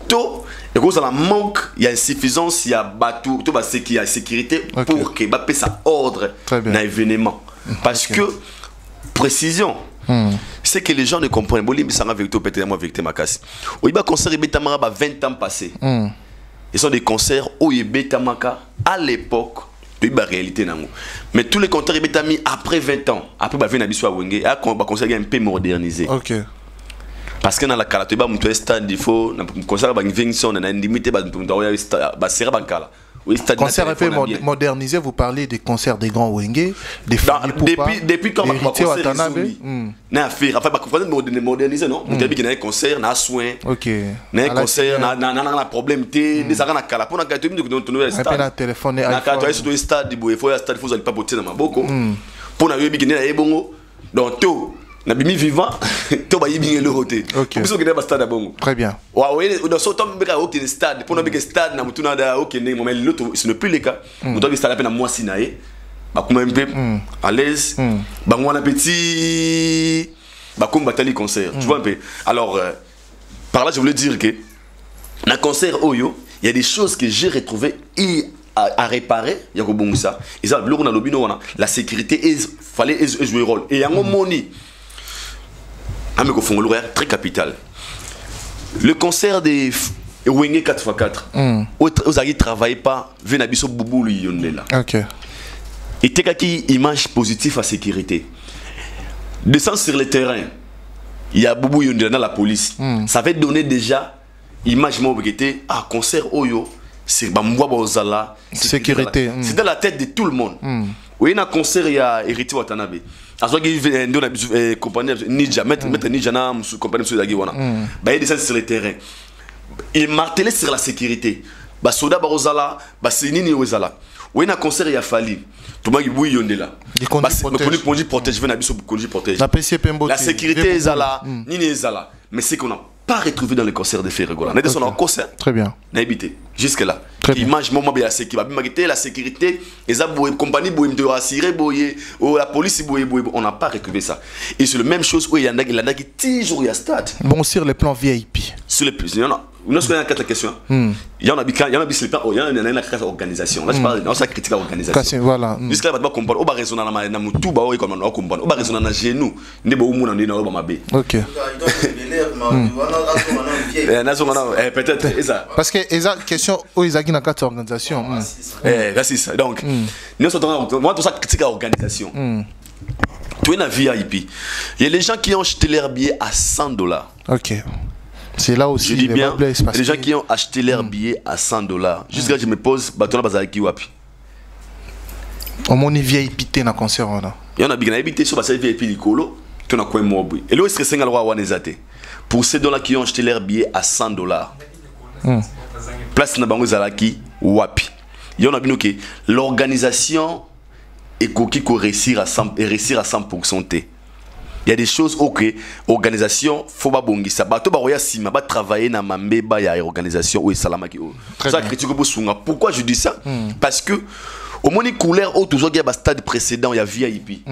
Tout, et quand ça manque, il y a insuffisance, il y a bateau, tout il y a sécurité pour que ça puisse ordre dans l'événement. Parce que, précision, c'est que les gens ne comprennent pas. Ils sont avec toi, peut-être moi avec ma casse. Au Iba concert, il y a 20 ans passés. Ils sont des concerts où il y a à l'époque, il y a réalité. Mais tous les concerts, il y a mis après 20 ans. Après, il y a un concert un peu modernisé. Ok. Parce que dans la carte, il y a un stade, il faut un concert, il y a une limité, concert un peu modernisé, vous parlez des concerts des grands Wenge, des depuis quand on concert n'a fait enfin modernisé non on dit qu'il y a un concert n'a soin OK n'a concert n'a problème té des arana kala pour na ka tumi de stade téléphone na ka to sur stade il faut stade faut pas botter dans maboko pour na yebi kina ebongo donc to na bimi vivant to ba yebi le roté pour ça que na stade bongo très bien wa oui dans ce temps beka aucun stade pour na beka stade na mutuna da aucun moment l'autre ce n'est plus le cas on doit stade peine moi sinaé ba comme un peu à l'aise ba ngwana petit ba comme batali concert tu vois un peu alors par là je voulais dire que dans concert oyo il y a des choses que j'ai retrouvées à réparer il y a bon ça et ça le on a lobby la sécurité fallait jouer rôle et il y a un moni très capital. Le concert des Wenge 4x4, aux agues travaillent pas, Venabiso Boubou Yonela. Ok. Et t'es qui image positive à sécurité. Descendre sur le terrain, il y a Boubou Yonela dans la police. Ça va donner déjà image mobilité à concert Oyo, c'est Bamboua Bozala. Sécurité. C'est dans la tête de tout le monde. Oui, il y a un concert, il y a Héritier Watanabe. Parce qu'il y a une compagnie Ninja, mettre Ninja dans la compagnie de Dagiwana. Il descend sur le terrain. Il martelait sur la sécurité. Soda Barozala, Nini Ozala. Oui, il y a un concert, il y a fallu. Tout le monde est là. Il protège. La sécurité est là, Nini est là. Mais c'est qu'on n'a pas retrouvé dans les concerts de Ferregola. On est dans un concert. Très bien. On a habité jusque-là. Image moment bien la sécurité, les compagnies de assurer la police on n'a pas retrouvé ça. Et c'est la même chose où il y en a qui toujours il y a stade. Bon sur le plan VIP. Sur le plan Nous avons quatre questions. Il y en a qui ont organisation. Là, je parle de critique l'organisation. Voilà. Jusqu'à là, on va comprendre. On va raisonner dans le tout, on va comprendre. On va raisonner dans le genou. Ok. Peut-être. Parce que les questions, ils ont une carte organisation. C'est ça. Donc, nous sommes critique l'organisation. Tu es dans VIP. Il y a les gens qui ont acheté leur billet à $100. Ok. C'est là aussi. Je dis bien, les gens qui ont acheté leur billet à $100. Jusqu'à je me pose, Batona Bazaki Wapi. Au moins, il VIP dans le concert. Il y en a bien habité sur le VIP Nicolo, tu as quoi moi. Et là, c'est 5 à Wanezate. Pour ces gens qui ont acheté leur billet à $100. Place na bango Zalaki Wapi. Il y en a bien que l'organisation est qui réussir à 100%. Il y a des choses ok organisation faut pas bongi ça bato ba roya sima ba travailler na mambeba ya organisation ou salama ki ça critique bosunga. Pourquoi je dis ça? Parce que au moins les couleurs au toujours il y a stade précédent il y a VIP.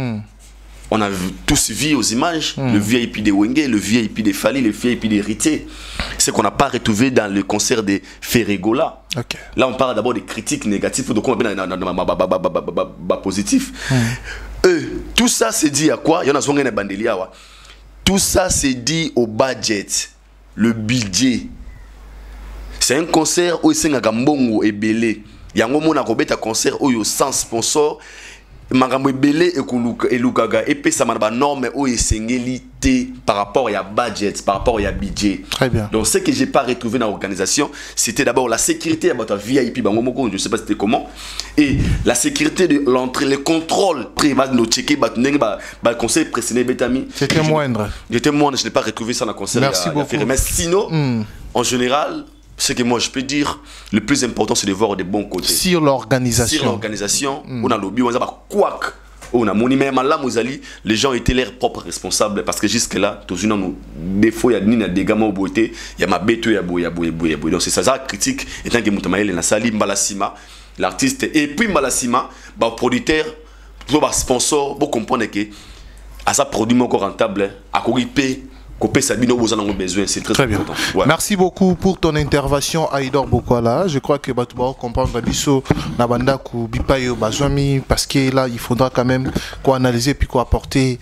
On a tous vu aux images le VIP de Wenge, le VIP de Fali, le VIP de Rité. C'est qu'on n'a pas retrouvé dans le concert de Ferregola. Là on parle d'abord des critiques négatives donc on va bien positif. Tout ça c'est dit à quoi? Il y en a souvent une bandelia. Tout ça c'est dit au budget, le budget. C'est un concert où il y a un bongo et belé. Il y a un moment où il y a un concert où il y a 100 sponsors. Magambo belé et Lukaga et puis ça m'a pas norme où il s'engélité par rapport à budget, par rapport à budget. Très bien. Donc ce que j'ai pas retrouvé dans l'organisation, c'était d'abord la sécurité à votre VIP, je sais pas c'était comment, et la sécurité de l'entrée, le contrôle, va nous checker, le conseil précédent Betami. C'était moindre. J'étais moindre, je n'ai pas retrouvé ça dans le concert. Merci beaucoup. Mais sinon, en général. Ce que moi je peux dire, le plus important c'est de voir des bons côtés. Sur l'organisation. Sur l'organisation, on a lobby, on a quoi on a mon même là les gens étaient leurs propres responsables parce que jusque là, tous une des fois il y a ni des gamins au beauté, il y a ma bête, il y a boy. Donc c'est ça critique étant que Moutamaël na sali Mbalasima, l'artiste et puis Mbalasima, producteur, sponsor, pour comprendre que à ça produit encore rentable à corriger. C'est très bien. Important. Ouais. Merci beaucoup pour ton intervention, Aïdor Bokwala. Je crois que tu vas comprendre biso nabanda ku bipayo bazwami parce que là il faudra quand même quoi analyser puis quoi apporter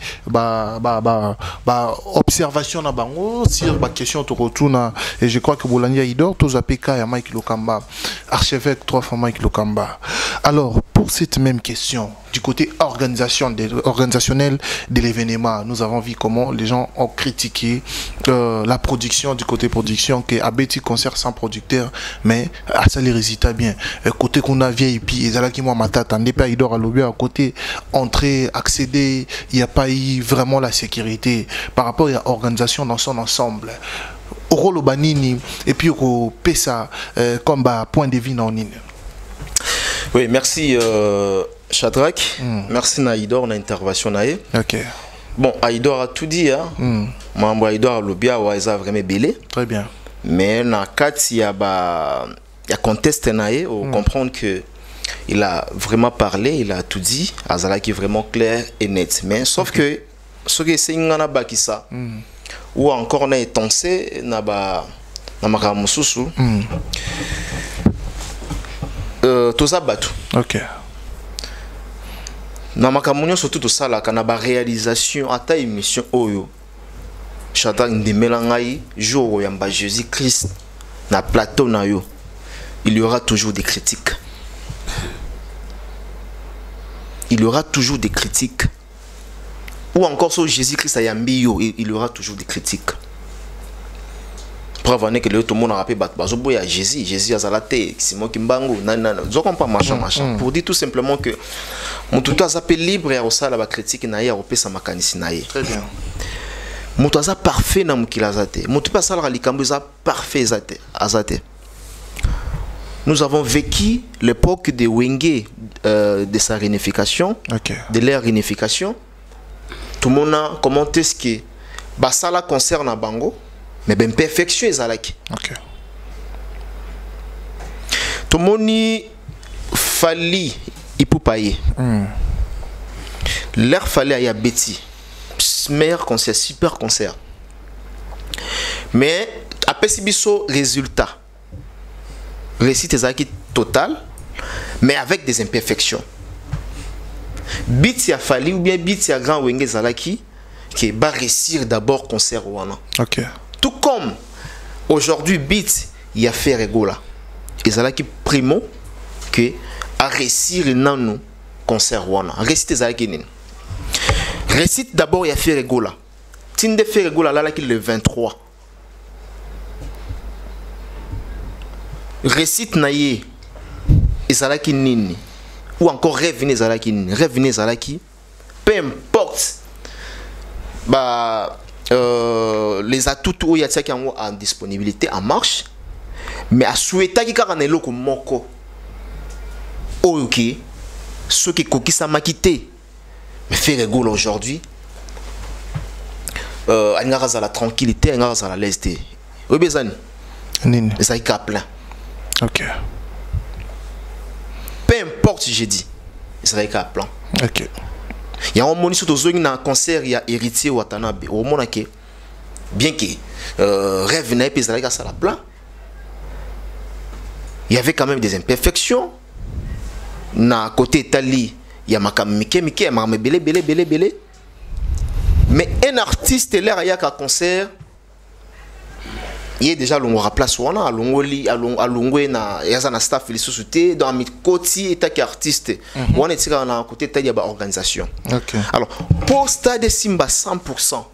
observation na bango sur ba question to retourna et je crois que Bolani Aïdor tous apeka ya Mike Lokamba, archevêque 3 fois Mike Lokamba. Alors pour cette même question du côté organisationnel de l'événement, nous avons vu comment les gens ont critiqué la production du côté production que Abeti concert sans producteur mais à ça les résultats bien côté qu'on a VIP et là qui moi matata n'est pas idor à lobby à côté entrer accéder il n'y a pas eu vraiment la sécurité par rapport à l'organisation dans son ensemble au rôle banini et puis au pesa comme point de vue non. Oui, merci Shadrach. Merci Naïdor na intervention naé. OK. Bon, Aïdor a tout dit hein. Mambo Aïdor lobia wa eza vraiment belé. Très bien. Mais na kati ya conteste naé on comprendre que il a vraiment parlé, il a tout dit, azala qui est vraiment clair et net. Mais sauf que ce que c'est ngana bakisa ou encore on a étancé na makamususu. Toza batu. OK. Na makamunyo surtout to sala kana ba réalisation ata émission oyo. Chata ndemela ngai jour ya mba Jésus Christ na plateau na yo. Il y aura toujours des critiques. Il y aura toujours des critiques. Ou encore sur Jésus Christ ayambi yo, il y aura toujours des critiques. Preuve que le tout le monde a rappelé bazoboya Jésus a zalaté Simon Kimbangu nanana zo comprend machin pour dire tout simplement que mon tout a appelé libre et aussi la critique na ya opesa makanisi na ye. Très bien. Mon tout a parfait na mukila zate mon tout pas ça la likambo za parfait azate. Nous avons vécu l'époque de Wenge de sa réunification, de leur réunification. Tout le monde a commenté ce que ça concerne Bango. Mais ben perfection ezalaki. OK. Tout le monde fali ipupaye. L'air fallait à Betty. Meilleur concert, super concert. Mais à apesi biso résultat réussite ezalaki total mais avec des imperfections. Beat ya Fally ou bien beat ya Grand Wenge ezalaki qui va réussir d'abord concert wana. Ok. Tout comme aujourd'hui beat ya Ferregola ezalaki primo que a réussir nanu concert wana. Réussite ezalaki nini? Réussite d'abord ya Ferregola. Tinde Ferregola là qui le 23. Réussite naie ezalaki nini? Ou encore rêve ezalaki nini? Rêve ezalaki peu importe les atouts où il y a en disponibilité en marche mais à souhaiter qu'il y ait un eloko moko ok ceux qui kokisa makité mais Ferregola aujourd'hui il y a la tranquillité, il y a la leste. Oui, bezani. Nini. Ça y est plein. Ok. Peu importe si j'ai dit, ça y est plein. Ok. Il y a un moment où il y a un concert, il y a héritier Watanabe. Au moment où bien que rêve n'a pas ça la plein. Il y avait quand même des imperfections. Na côté Italie, il y a Mike, belé. Mais un artiste l'air à un concert, il y a déjà l'on place wana à l'ongoli à l'ongwe na yazana staff il société dans mi côté état qui artiste on est tiré na côté taille ba organisation. OK. Alors pour stade Simba 100%.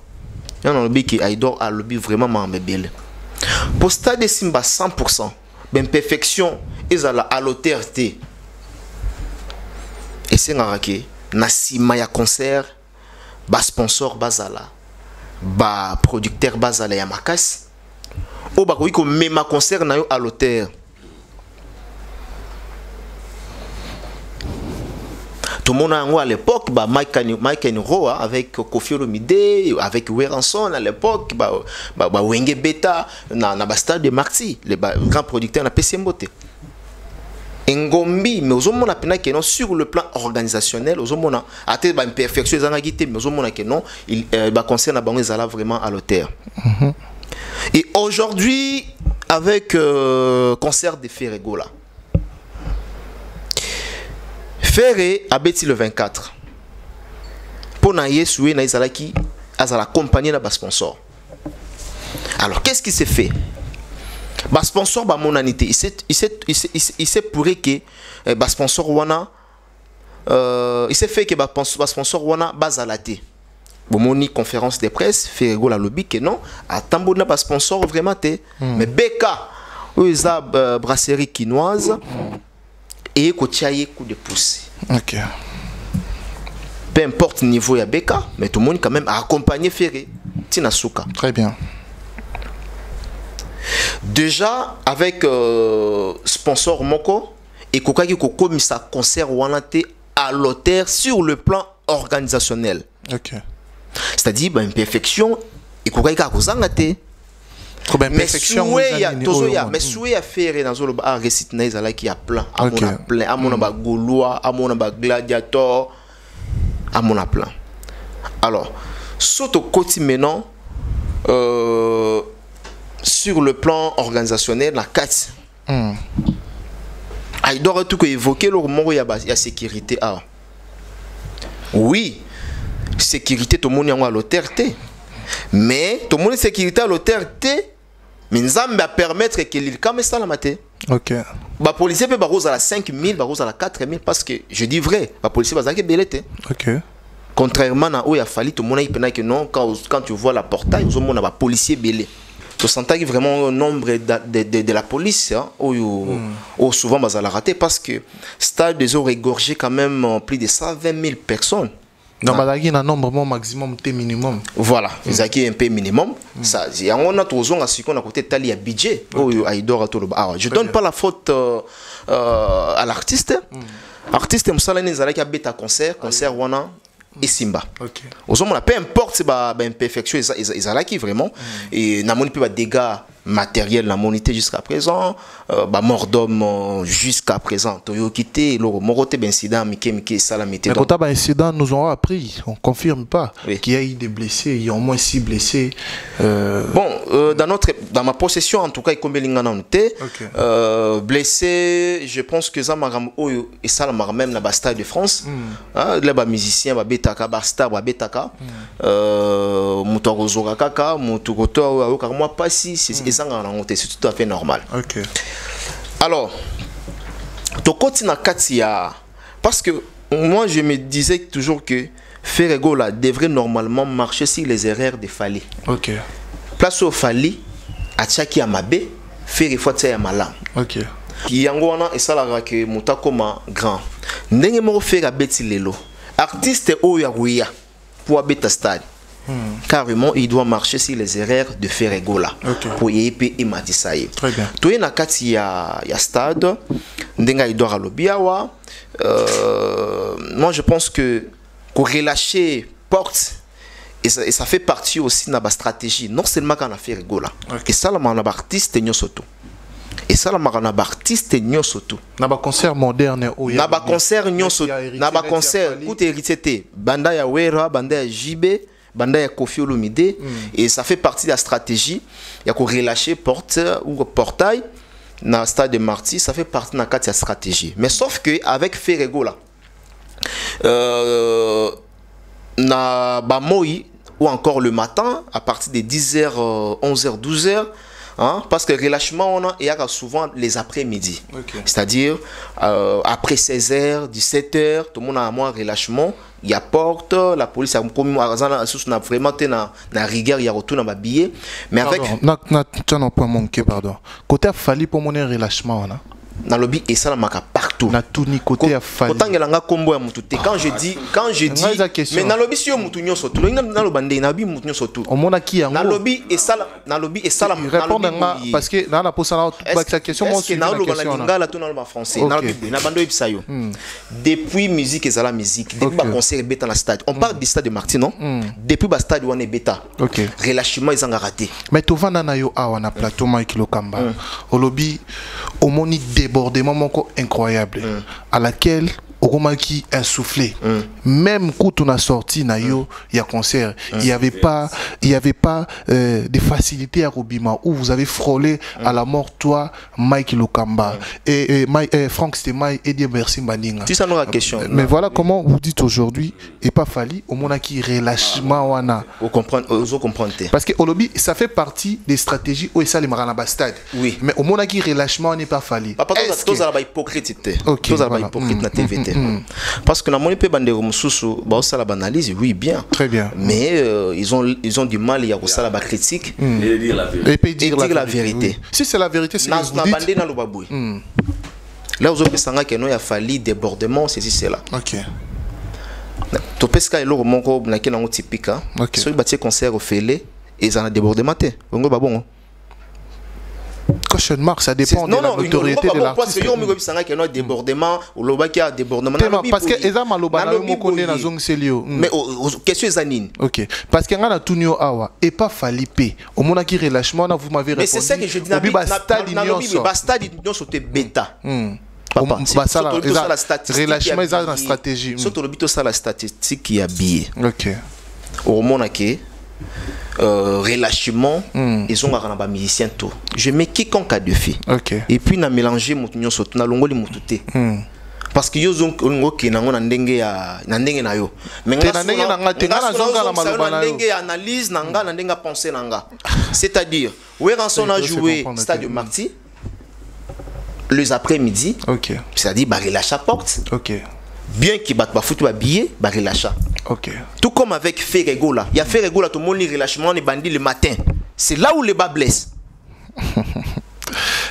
Il y a un lobby qui Aïdor a lobby vraiment mambele. Pour stade Simba 100%, ben perfection ils à l'autorité. Et c'est ngaraké na sima ya concert ba sponsor bazala ba producteur bazala ya makas o ba ko même concert na yo à l'auteur tout le monde à l'époque ba Mike Roa avec Kofi Olomide avec Weranson à l'époque ba Wenge Beta na ba stade de Marty les grands producteurs na PC Mbote Ngombi, mais aux hommes on a peine que non sur le plan organisationnel, aux hommes on a atteint une perfection des anagité, mais aux hommes on a que non, il concerne la zala vraiment à l'auteur. Et aujourd'hui, avec concert de Ferregola, Ferre a bêti le 24. Pour naïe soué naïe zala qui a la compagnie na bas sponsor. Alors qu'est-ce qui s'est fait? Bas sponsor ba monanité il s'est pourri que bas sponsor wana il s'est fait que bas sponsor wana bazalate bon moni conférence de presse Ferregola lobby que non attends na bas sponsor vraiment té mais Beka ils a brasserie quinoise et ko tiaye coup de pouce. OK. Peu importe niveau ya Beka mais tout le monde quand même a accompagné Ferré Tina Souka. Très bien. Déjà avec sponsor Moko et Kokaki Koko misa concert wanate à l'auteur sur le plan organisationnel. OK. C'est-à-dire ben imperfection et Kokaki ka kozangate. Trop bien imperfection. Mais soué à faire dans le bar récite na ezala qui a plein à mon ba Gaulois à mon ba Gladiator à mon plein. Alors surtout côté maintenant sur le plan organisationnel, la 4. Il doit tout évoquer le moment où il y a sécurité. Oui, sécurité, tout le monde est à l'autorité. Mais tout le monde est sécurité à l'autorité. Mais nous allons permettre que l'île comme ça la maté. OK. Les policiers peuvent aller à 5 000, à 4 000 parce que je dis vrai, les policiers peuvent aller à OK. Contrairement à où il a fallu, tout le monde a que non, quand tu vois la portail, tout le monde a policier belé. Tu sens que vraiment le nombre de la police ou souvent bah, ça l'a raté parce que stade des eaux regorgé quand même plus de 120 000 personnes. Donc il y a un nombre maximum minimum. Voilà, il y a un peu minimum. Ça, on a toujours à ce qu'on a côté tali à budget. Je donne pas la faute à l'artiste. L'artiste Msalani Zalaki a bêta concert wana. Et Simba. Aux hommes, peu importe si imperfection ils qui vraiment et n'a pas de dégâts matériel la monité jusqu'à présent mordom jusqu'à présent toyo quitté le morote incident mike salamité. Mais quand incident nous ont appris, on confirme pas qu'il y a eu des blessés, il y a au moins 6 blessés. Dans ma possession en tout cas blessé, je pense que ça m'a et ça m'a même la stade de France les musiciens ba betaka ba star ba betaka mutorozoka kaka mutukoto moi pas si c'est tout à fait normal. Alors tokoti na katia parce que moi je me disais toujours que Ferrego là devrait normalement marcher sur les erreurs de Fally. Place au Fally Achaki Amabe faire fois ya malam. Yango wana esalaka ke mutakoma grand. Ndenge mo faire beti lelo. Artiste oya pour abeta stade. Carrément il doit marcher sur les erreurs de Ferrego là pour yep et matisaye. Très bien. Toye na kati ya stade ndenga idora lobiawa moi je pense que relâcher porte et ça fait partie aussi de la stratégie non seulement quand on a fait Ferrego là et ça la man artiste nyosoto et ça la man artiste nyosoto na ba concert moderne na ba concert nyosoto na ba concert tout hérité banda ya Wera banda ya JB banda ya Koffi Olomide et ça fait partie de la stratégie il y a qu'on relâcher porte ou portail dans stade de Marty ça fait partie de la carte de stratégie mais sauf que avec Ferrego là na ba moi ou encore le matin à partir de 10h 11h 12h parce que relâchement on a et souvent les après-midi c'est-à-dire après 16h 17h tout le monde a moins relâchement il y a porte la police a commis na vraiment na rigueur il y a retour dans ba billet mais avec na point manqué pardon côté Fally pour mon relâchement on a dans le lobby et ça la marque partout na tout ni côté à Fally autant nga combo ya mututé quand je dis mais dans le lobby si yo mutu nyoso tout dans le bandé na bi mutu nyoso tout on mona qui yango dans le lobby et ça la répondre parce que na posa la question moi c'est na lo la ngala tout dans le français dans le na bando ibisa yo depuis musique et la musique depuis ba concert beta na stade on parle du stade de Marty non depuis ba stade on est beta relâchement ils ont raté mais to vanda na yo awa na plateau Mike Lokamba au lobby au moni débordement incroyable à laquelle Oromaki a soufflé même quand on a sorti na yo il y a concert il y avait pas de facilité à Robima où vous avez frôlé à la mort toi Mike Lokamba et Franck Stemai et Dieu merci Bandinga c'est ça la question mais voilà comment vous dites aujourd'hui et pas Fally au monaki relâchement wana vous comprenez parce que Olobi ça fait partie des stratégies où ça les marana bastade mais au monaki relâchement n'est pas Fally tous à la hypocrite tous à la hypocrite na TVT parce que la monnaie peut bander mususu ba ça la banalise oui bien très bien mais ils ont du mal il y a ça la critique et dire la vérité si c'est la vérité c'est ce que vous dites na lobaboui là vous avez sanga que non il a fallu débordement c'est là to pesca et loro moko na kena ngo typique so bâti concert au félé et ça a débordement té ngo ba bon question mark ça dépend de la notoriété de l'artiste parce que yo mi go bisanga que non débordement ou loba ki a débordement parce que eza maloba na mo konde na zong selio mais question zanine OK parce que ngana tunio awa et pas Fally pe au mona ki relâchement na vous m'avez répondu mais c'est ça que je dis na stade nyonso te bêta papa ça la relâchement eza na stratégie surtout le bito ça la statistique qui a billet OK au mona ke relâchement ils ont un musicien tout je mets quiconque a de filles et puis na mélanger mutunyo sotu na longoli mutute parce que yo zong ngoki na ngona ndenge na yo mais na ndenge na ngate ngana zonga la maloba na ndenge analyse na nga na ndenge penser na nga c'est-à-dire Weranson a joué Stade Marty les après-midi c'est-à-dire ba relâche à porte bien qu'il bat foutu billet ba relâche tout comme avec Ferrego là il y a Ferrego là tout le monde les relâchement les bandits le matin c'est là où les bas blessent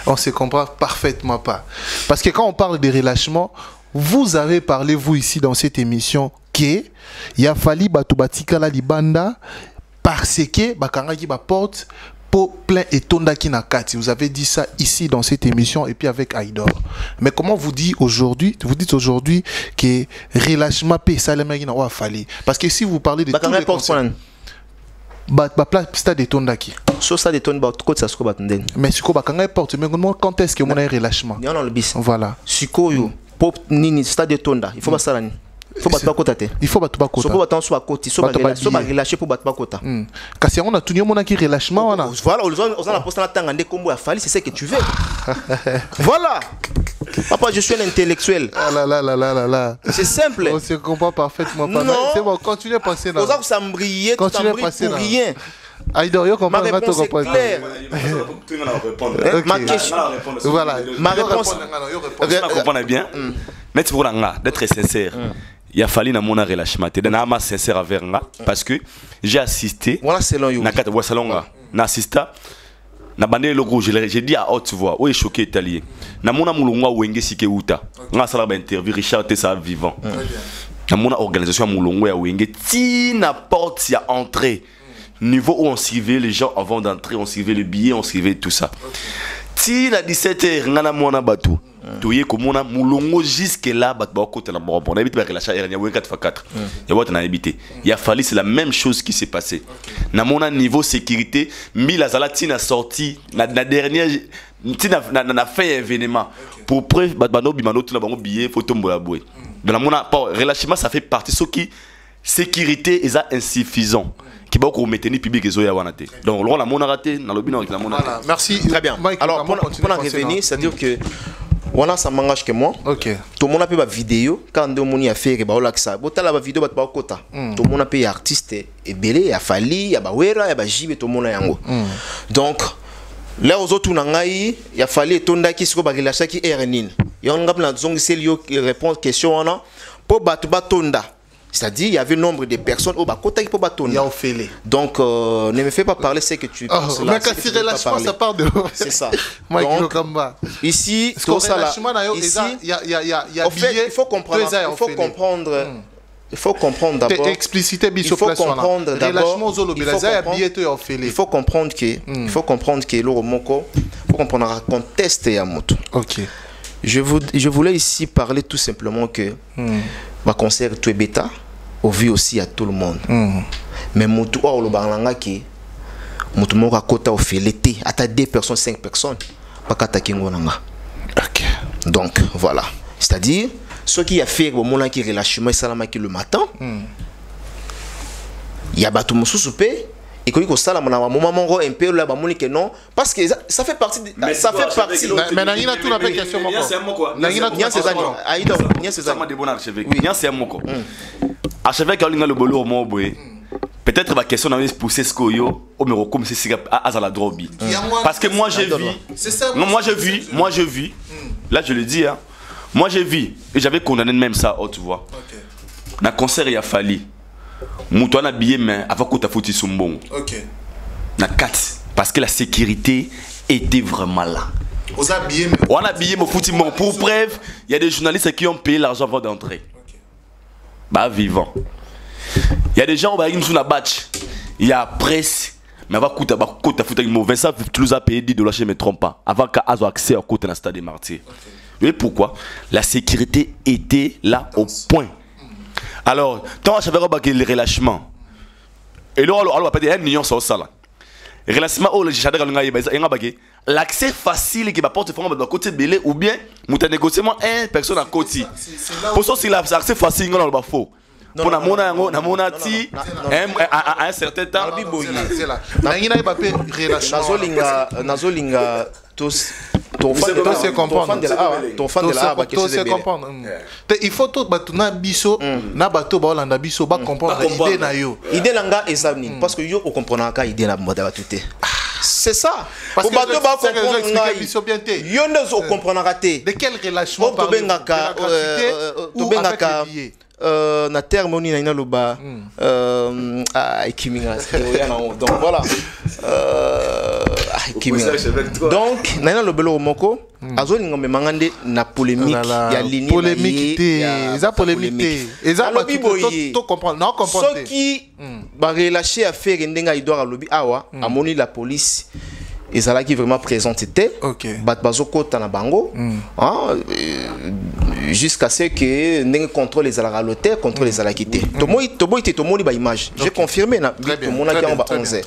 on se comprend parfaitement pas parce que quand on parle de relâchement vous avez parlé vous ici dans cette émission que il a fallu batubatika la libanda parce que bakanga qui ba porte pour plein et tondaki na kati. Vous avez dit ça ici dans cette émission et puis avec Aïdor. Mais comment vous dites aujourd'hui que relâchement paix ça les mecs n'a Fally parce que si vous parlez de tous les concerts stade de tondaki so ça détonne ba côté ça siko batnden mais siko bakanga porte mais quand est-ce que mon relâchement il y a le bis voilà siko yo pop nini stade tonda il faut basala ni faut battre ba kota te il faut battre ba kota so battre so ba koti so ba relâcher pour battre ba kota kasi on a tout le monde qui relâchement wana voilà on a poste na tanga ndé kombo ya fali c'est ce que tu veux voilà papa je suis un intellectuel là c'est simple on se comprend parfaitement pas c'est bon continuez à penser là on a s'embriller tout en briller pour rien Aïdor, yo comprends ma réponse est claire. Ma question. Voilà. Ma réponse. Vous comprenez bien. Mais c'est pour d'être sincère. Il a fallu mon relâchement. Je suis sincère avec moi parce que j'ai assisté. Voilà selon you. Na assista. Na bandé le gros, j'ai dit à haute voix, oh est choqué italien. Na mona mulunga wenge sike uta. Nga sala ba interview Richard Tessa vivant. Na mona organisation mulunga ya wenge ti na porte ya entrée. Niveau où on suivait les gens avant d'entrer, on suivait le billet, on suivait tout ça. Si à 17h, on a mon abatou. Tu es comme on a moulongo jusque là, on habite avec la chair, il y a 4x4. Il a fallu, c'est la même chose qui s'est passée. Dans mon niveau sécurité, Mila Zalatina a sorti, la dernière, n'a fait un événement. Pour preuve, Badbano Bimano, tout le billet, photo Mboulaboué. Dans mon relâchement, ça fait partie de ce qui sécurité est insuffisant. Qui va vous mettre ni public et zoya wanate. Donc on a mon raté dans le bilan la mon. Merci. Très bien. Alors pour en revenir, c'est-à-dire que voilà ça m'engage que moi. OK. Tout le monde a fait ma vidéo quand on moni a fait ba olaxa. Bota la vidéo ba kota. Tout le monde a payé artiste et belé, ya Fali, ya Bawera, ya Bajibe tout le monde yango. Donc là aux autres nangai, ya Fali tonda ki siko ba relâcher ki RNIN. Ya on ngapna zongi selio répondre question ana pour battre tonda. C'est-à-dire, il y avait nombre de personnes au Bakota qui peuvent battre. Donc, ne me fais pas parler ce que tu penses. Mais quand c'est relâchement, ça part de. C'est ça. Donc, ici, tout ça là. Ici, il faut comprendre. Il faut comprendre d'abord. Expliciter il faut comprendre d'abord. Il faut comprendre que. Il faut comprendre que l'Oromoko. Il faut comprendre un contexte et un mot. Ok. Je voulais ici parler tout simplement que. Ma concert tout est bêta, au vu aussi à tout le monde. Mais mutu or le banlanga qui mutu mo rakota au fait l'été, à 2 personnes, 5 personnes, pas qu'attaquer ngonanga. OK. Donc voilà, c'est-à-dire ce qui a fait au moment qui relâchement salama qui le matin. Il y a batu mususupe et que ça la moment un peu là bamoni que non parce que ça fait partie ça fait partie mais nangina tout la question moko nangina c'est ça aïda c'est ça de bon archevêque nya c'est moko archevêque alinga le bolo mo boy peut-être ma question n'avait poussé ce koyo au me comme c'est azala drobi parce que moi j'ai vu non moi j'ai vu là je le dis hein moi j'ai vu et j'avais condamné même ça tu vois dans concert il a fallu Mouton a billet mais avant que tu foutu son bon. OK. Na 4 parce que la sécurité était vraiment là. On a billet mais foutu bon pour preuve, il y a des journalistes qui ont payé l'argent avant d'entrer. OK. Bah vivant. Il y a des gens qui sont la batch. Il y a presse mais avant que tu foutu mauvais ça tu nous as payé $10 je me trompe pas avant qu'à avoir accès au côté dans stade des Martyrs. Et pourquoi? La sécurité était là au point. Alors, tant que j'avais le relâchement, et là, on va pas dire 1 million sur ça. Le relâchement, l'accès facile qui va porter de côté de ou bien, nous avons négocié une personne à côté. Pour ça, c'est l'accès facile, on va faux. Pour la monati, à un certain temps, Nazolinga tous. Ton fan de la comprendre. Il faut tout batuna biso na bato ba olanda biso ba comprendre idée na yo. Idée langa examine parce que yo o comprendre ka idée na moda batute. C'est ça. Pour bato ba comprendre biso bien te. Yo ne o comprendre raté. De quel relâchement parlez-vous? To bengaka na terme ni na loba kiminga donc voilà donc na le belo moko azolinga me mangande na polémique ya ligne polémique eza polémique eza to comprendre non comprendre ce qui ba relâcher affaire ndenga idora lobi awa amoni la police ezala qui vraiment présente était bat bazoko ta na bango jusqu'à ce que n'ait contrôle les à l'hôtel, contrôle les à la quitter. Tout le monde a image. J'ai confirmé na tout le monde a qui en bas 11.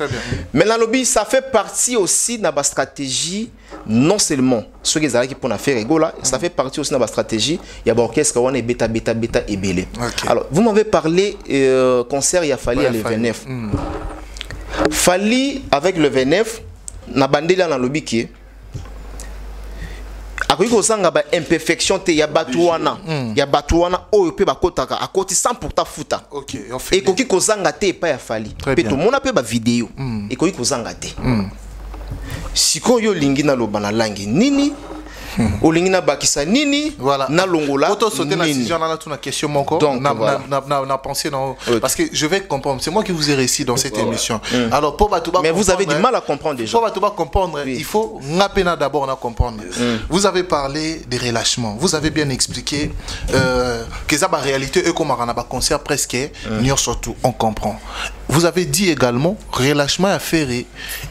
Mais la lobby ça fait partie aussi de la stratégie non seulement ceux qui ont qui pour faire rigola, ça fait partie aussi de la stratégie. Il y a orchestre on est bêta et belé. Alors vous m'avez parlé concert il a fallu le 29. Fali avec le 29 na bandé là dans lobby qui akoki kozanga ba imperfection te ya batuana ya batuana oyo pe bakotaka akoti 100% futa ekoki kozanga te pa ya Fali pe to mona pe ba vidéo ekoki kozanga te sikoyo lingi na loba na langi nini olingi na bakisa nini na longola auto sauter la décision là tout na question moko na pensé non parce que je vais comprendre c'est moi qui vous ai réussi dans cette émission alors pour Batouba mais vous avez du mal à comprendre déjà pour Batouba comprendre il faut ngapena d'abord na comprendre vous avez parlé des relâchements vous avez bien expliqué que ça ba réalité et comme on a ba concert presque nous surtout on comprend vous avez dit également relâchement à faire et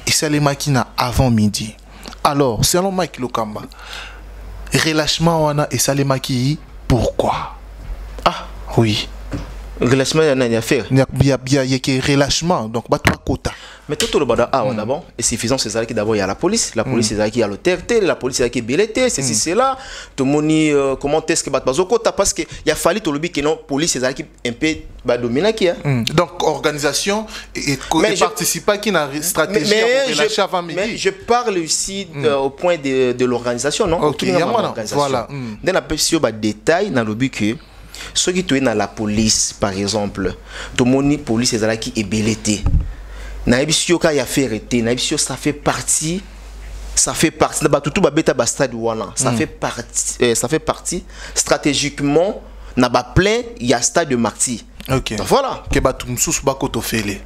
ça les makina avant midi alors selon Mike Lokamba relâchement wana et salemaki pourquoi ah oui relâchement yana ya faire il y a que relâchement donc ba toi quota mais tout le bada ah d'abord et suffisant c'est ça qui d'abord il y a la police c'est ça qui a l'hôtel la police c'est qui belleté c'est c'est là tout moni comment est-ce que ba quota parce que il a fallu tout le que non police c'est ça qui un peu ba dominer qui donc organisation et participa qui na stratégie à relâcher avant midi mais je parle aussi au point de l'organisation non OK voilà dans la question ba détail dans le but que ceux qui sont dans la police par exemple tout moni police c'est ça qui est belleté naibisio ka ya ferité naibisio ça fait partie na batutu ba beta ba stade wana ça fait partie stratégiquement na ba plein il y a stade de martyr OK donc voilà que batu msusu ba koto fele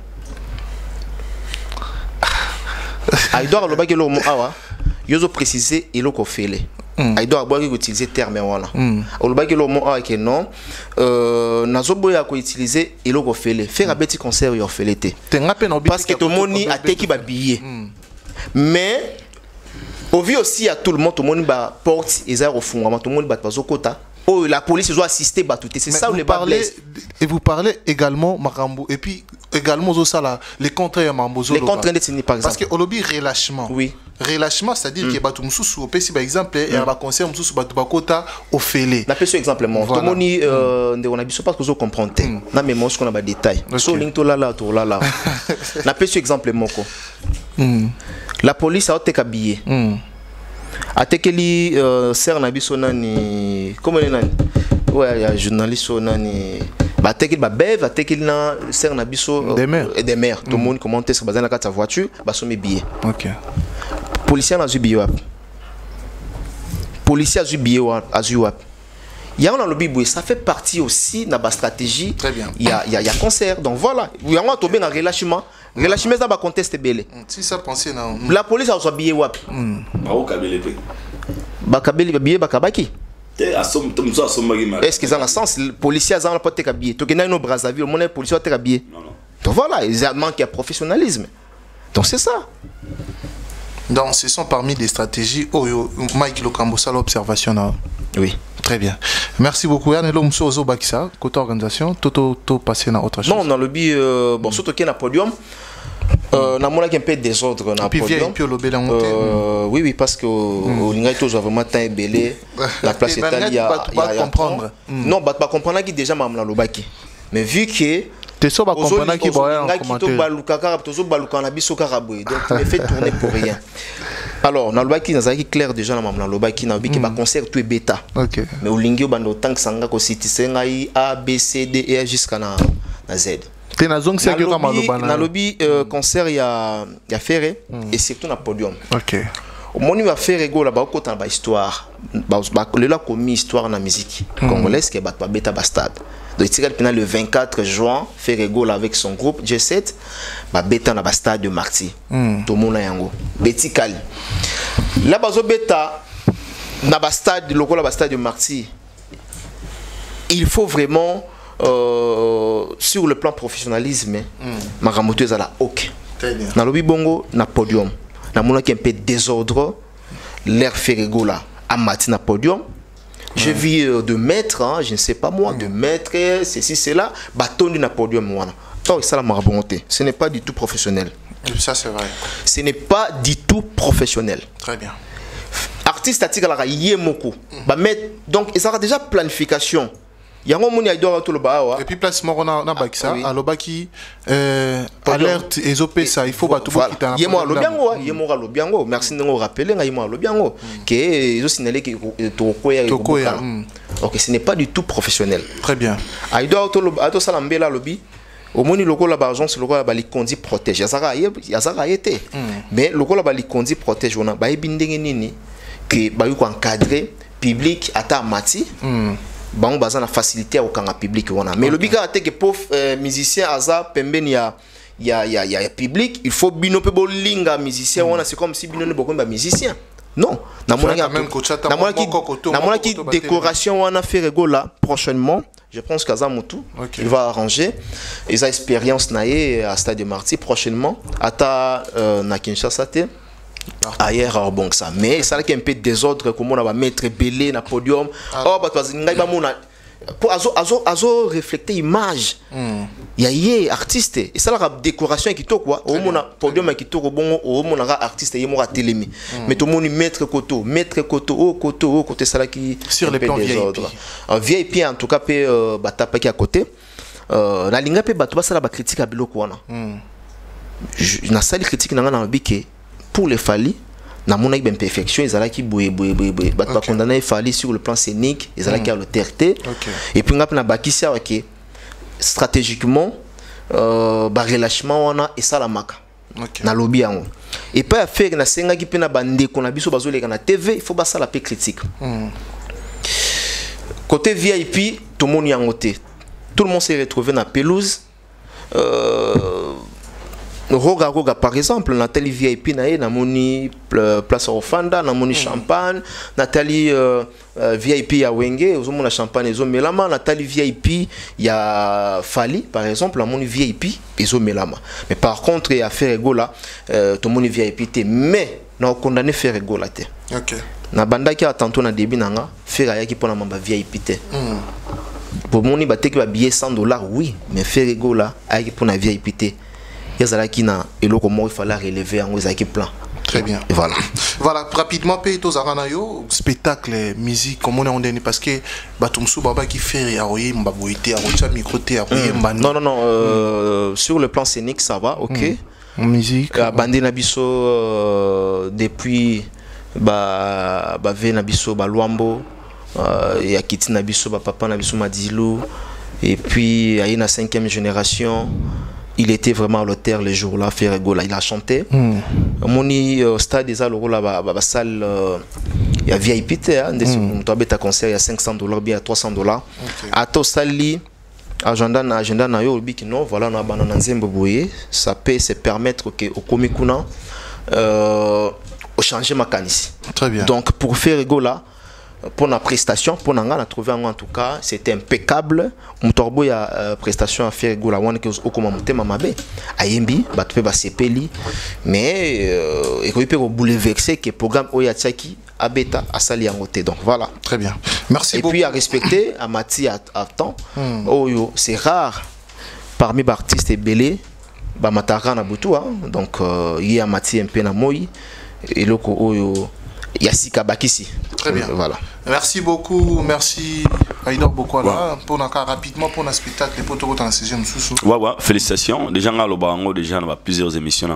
Aïdor lobaki lo mo awa yozo préciser eloko fele Aïdor aboki utiliser terme wana olobaki lo mo awa que non nazoboya ko utiliser eloko fele faire abeti concert yo fele te parce que tout monde a teki ba billet mais au vu aussi à tout le monde tout le monde ba porte ezar au fond tout le monde ba bazokota oh la police doit assister batouté c'est ça où les parlez et vous parlez également Marambo et puis également ça là les contrats à Mambozo les contrats de par exemple parce que olobi relâchement oui relâchement c'est-à-dire que batu mususu au PC par exemple et ba conseil mususu batu bakota au félé na peso exemplement tout moni on a biso parce que vous comprenez na mais moi ce qu'on a ba détail so link to là na peso exemplement ko la police a été habillée atekeli ser na biso nani comment nani ouais ya journaliste nani ba tekeli ba bev atekeli na ser na biso des mères tout le monde commenter sur bazana ka ta voiture ba so mes billets OK policier na zu billet policier a zu billet a zu il y a un lobby ça fait partie aussi de la stratégie très bien il y a concert donc voilà il y a un tombé dans relâchement ça va contester belé si ça pensait non la police a reçu billet wap ba o kabele pe ba kabeli billet ba kabaki te asom tom so asom magi ma est-ce que dans le sens policier a pas te billet to kena no Brazzaville mon policier a te billet non donc voilà il manque de professionnalisme donc c'est ça donc ce sont parmi les stratégies oyo Mike Lokambo ça l'observation là oui très bien merci beaucoup Yann Elo Mso Ozo Bakisa côté organisation tout passer dans autre chose non dans le but bon surtout qu'il y a un podium na mona un peu désordre na podium oui parce que au linga tous vraiment temps belé la place est il y a comprendre non pas comprendre qui déjà mamla lobaki mais vu que tu sais pas comprendre qui boya en commentaire donc tu me fais tourner pour rien alors na lobaki na zaki clair déjà na mamla lobaki na biki ba concert tout est bêta OK mais au linga bando tank sanga ko citizen ngai A B C D E jusqu'à na Z na lobby concert il y a Ferré et surtout na podium OK au moment où Ferré go là ba ko ba histoire ba le la commis histoire na musique congolaise que ba beta bastade donc il le 24 juin Ferré go là avec son groupe G7 ba beta na bastade de Marty to mona yango beti kali là bazo beta na bastade lokola bastade de Marty il faut vraiment sur le plan professionnalisme Maramoto est à la OK na lobby bongo na podium na mona qui un peu désordre l'air Ferrego là à matin na podium J'ai vu de maîtres, hein, je ne sais pas moi, de maîtres, ceci, cela, bâton du podium. Donc, ça, la marabonté. Ce n'est pas du tout professionnel. Ça, c'est vrai. Ce n'est pas du tout professionnel. Très bien. Artiste à Tigala, donc, il sera déjà planification. Il y a un moment où il y a tout le bas. Et puis, placement, on a ça. Alors, baki, alerte, et ça, il faut tout le monde. Il y a moi, le biango. Merci de nous rappeler. Il y a moi, le biango. Que ils ont signalé que Tokoya. Ok, ce n'est pas du tout professionnel. Très bien. Il doit tout ça l'embella lobby. Au moins, le local l'agence, le local la condi protège. Il y a été. Mais le local la condi protège. On a baï bindeng nini que baï ko encadré public ata mati. Bon, bazana facilité au kanga public wana. Mais le biga ate que pauvre musicien aza pembeni ya public, il faut bino pe bolinga musicien wana, c'est comme si bino ne bokomba musicien. Non, na mona ki décoration wana fait rigola prochainement. Je pense qu'Azamutu, il va arranger. Ils ont expérience naïe à Stade Marty prochainement. Ata na Kinshasa te. Ailleurs bon ça. Mais ça qui est un peu désordre comme on va mettre belé na podium. Oh bah toi ngai ba mona pour azo refléter image. Il y a artiste et ça la décoration qui to quoi. Au mona podium qui to bon au mona artiste et moi télémi. Mais tout le monde mettre koto au côté ça là qui sur les plans VIP. VIP en tout cas pe batapa qui à côté. Na linga pe bato ba ça la critique à biloko wana. Na sali critique na na bike. Pour les Fally, na mon imperfection, ils allaient qui boué, bah condamner Fally sur le plan scénique, ils allaient qui a le TRT. Et puis on a na bakisia ok stratégiquement, bah relâchement on a et ça la maka. Na lobby yango. Et pas faire na senga qui pe na bande qu'on a biso bazole na TV, il faut pas ça la paix critique. Côté VIP, tout le monde y a noté. Tout le monde s'est retrouvé na pelouse. Roga par exemple, Nathalie VIP na moni place Rofanda, na moni champagne, Nathalie VIP ya Wenge, ozomo na champagne ezo melama, Nathalie VIP ya Fally par exemple, na moni VIP ezo melama. Mais par contre, il y a faire egola to moni VIP te, mais na condamné faire egola te. OK. Na banda ki atento na début nanga, faire ayaki pona mamba VIP te. Pour moni bateki ba billet $100, oui, mais faire egola ayaki pona VIP te. Il y a qui na et le comment il fallait relever en aux plan. Très bien. Et voilà. Voilà rapidement paye tous aranayo spectacle musique comme on est en dernier parce que batumsu baba qui fait aroyer mbaboité arocha microté aroyer mbani. Non sur le plan scénique ça va OK. Musique bandé na biso depuis ba ve na biso ba Luambo et a kiti na biso ba papa na biso Madilu et puis il y a une 5e génération. Il était vraiment à l'auteur le jour-là, Ferregola. Il a chanté. Moni stade déjà le la salle il y a VIP on doit mettre un concert il y a $500 bien $300. À to sali agenda na yo biki non voilà na banana nzembo boye ça peut se permettre que au komikuna au changer makanisi. Très bien. Donc pour Ferregola pour la prestation, pour nous on a trouvé en tout cas c'était impeccable. Mutorbo ya prestation à faire gola wana que au comment monter mamabe ayembi batpe ba sepeli mais et ko peut bouleverser que programme oya tsaki abeta asali yangote donc voilà. Très bien. Merci et beaucoup. Et puis à respecter à Mati à temps. Oyo c'est rare parmi les artistes belé ba matara na butu donc il y a Mati un peu na moi et loko oyo Yassika Bakissi. Très bien. Voilà. Merci beaucoup. Merci Aïdor Bokwala. Pour rapidement pour un spectacle pour tout le 6e sous. Ouais, félicitations. Déjà on a plusieurs émissions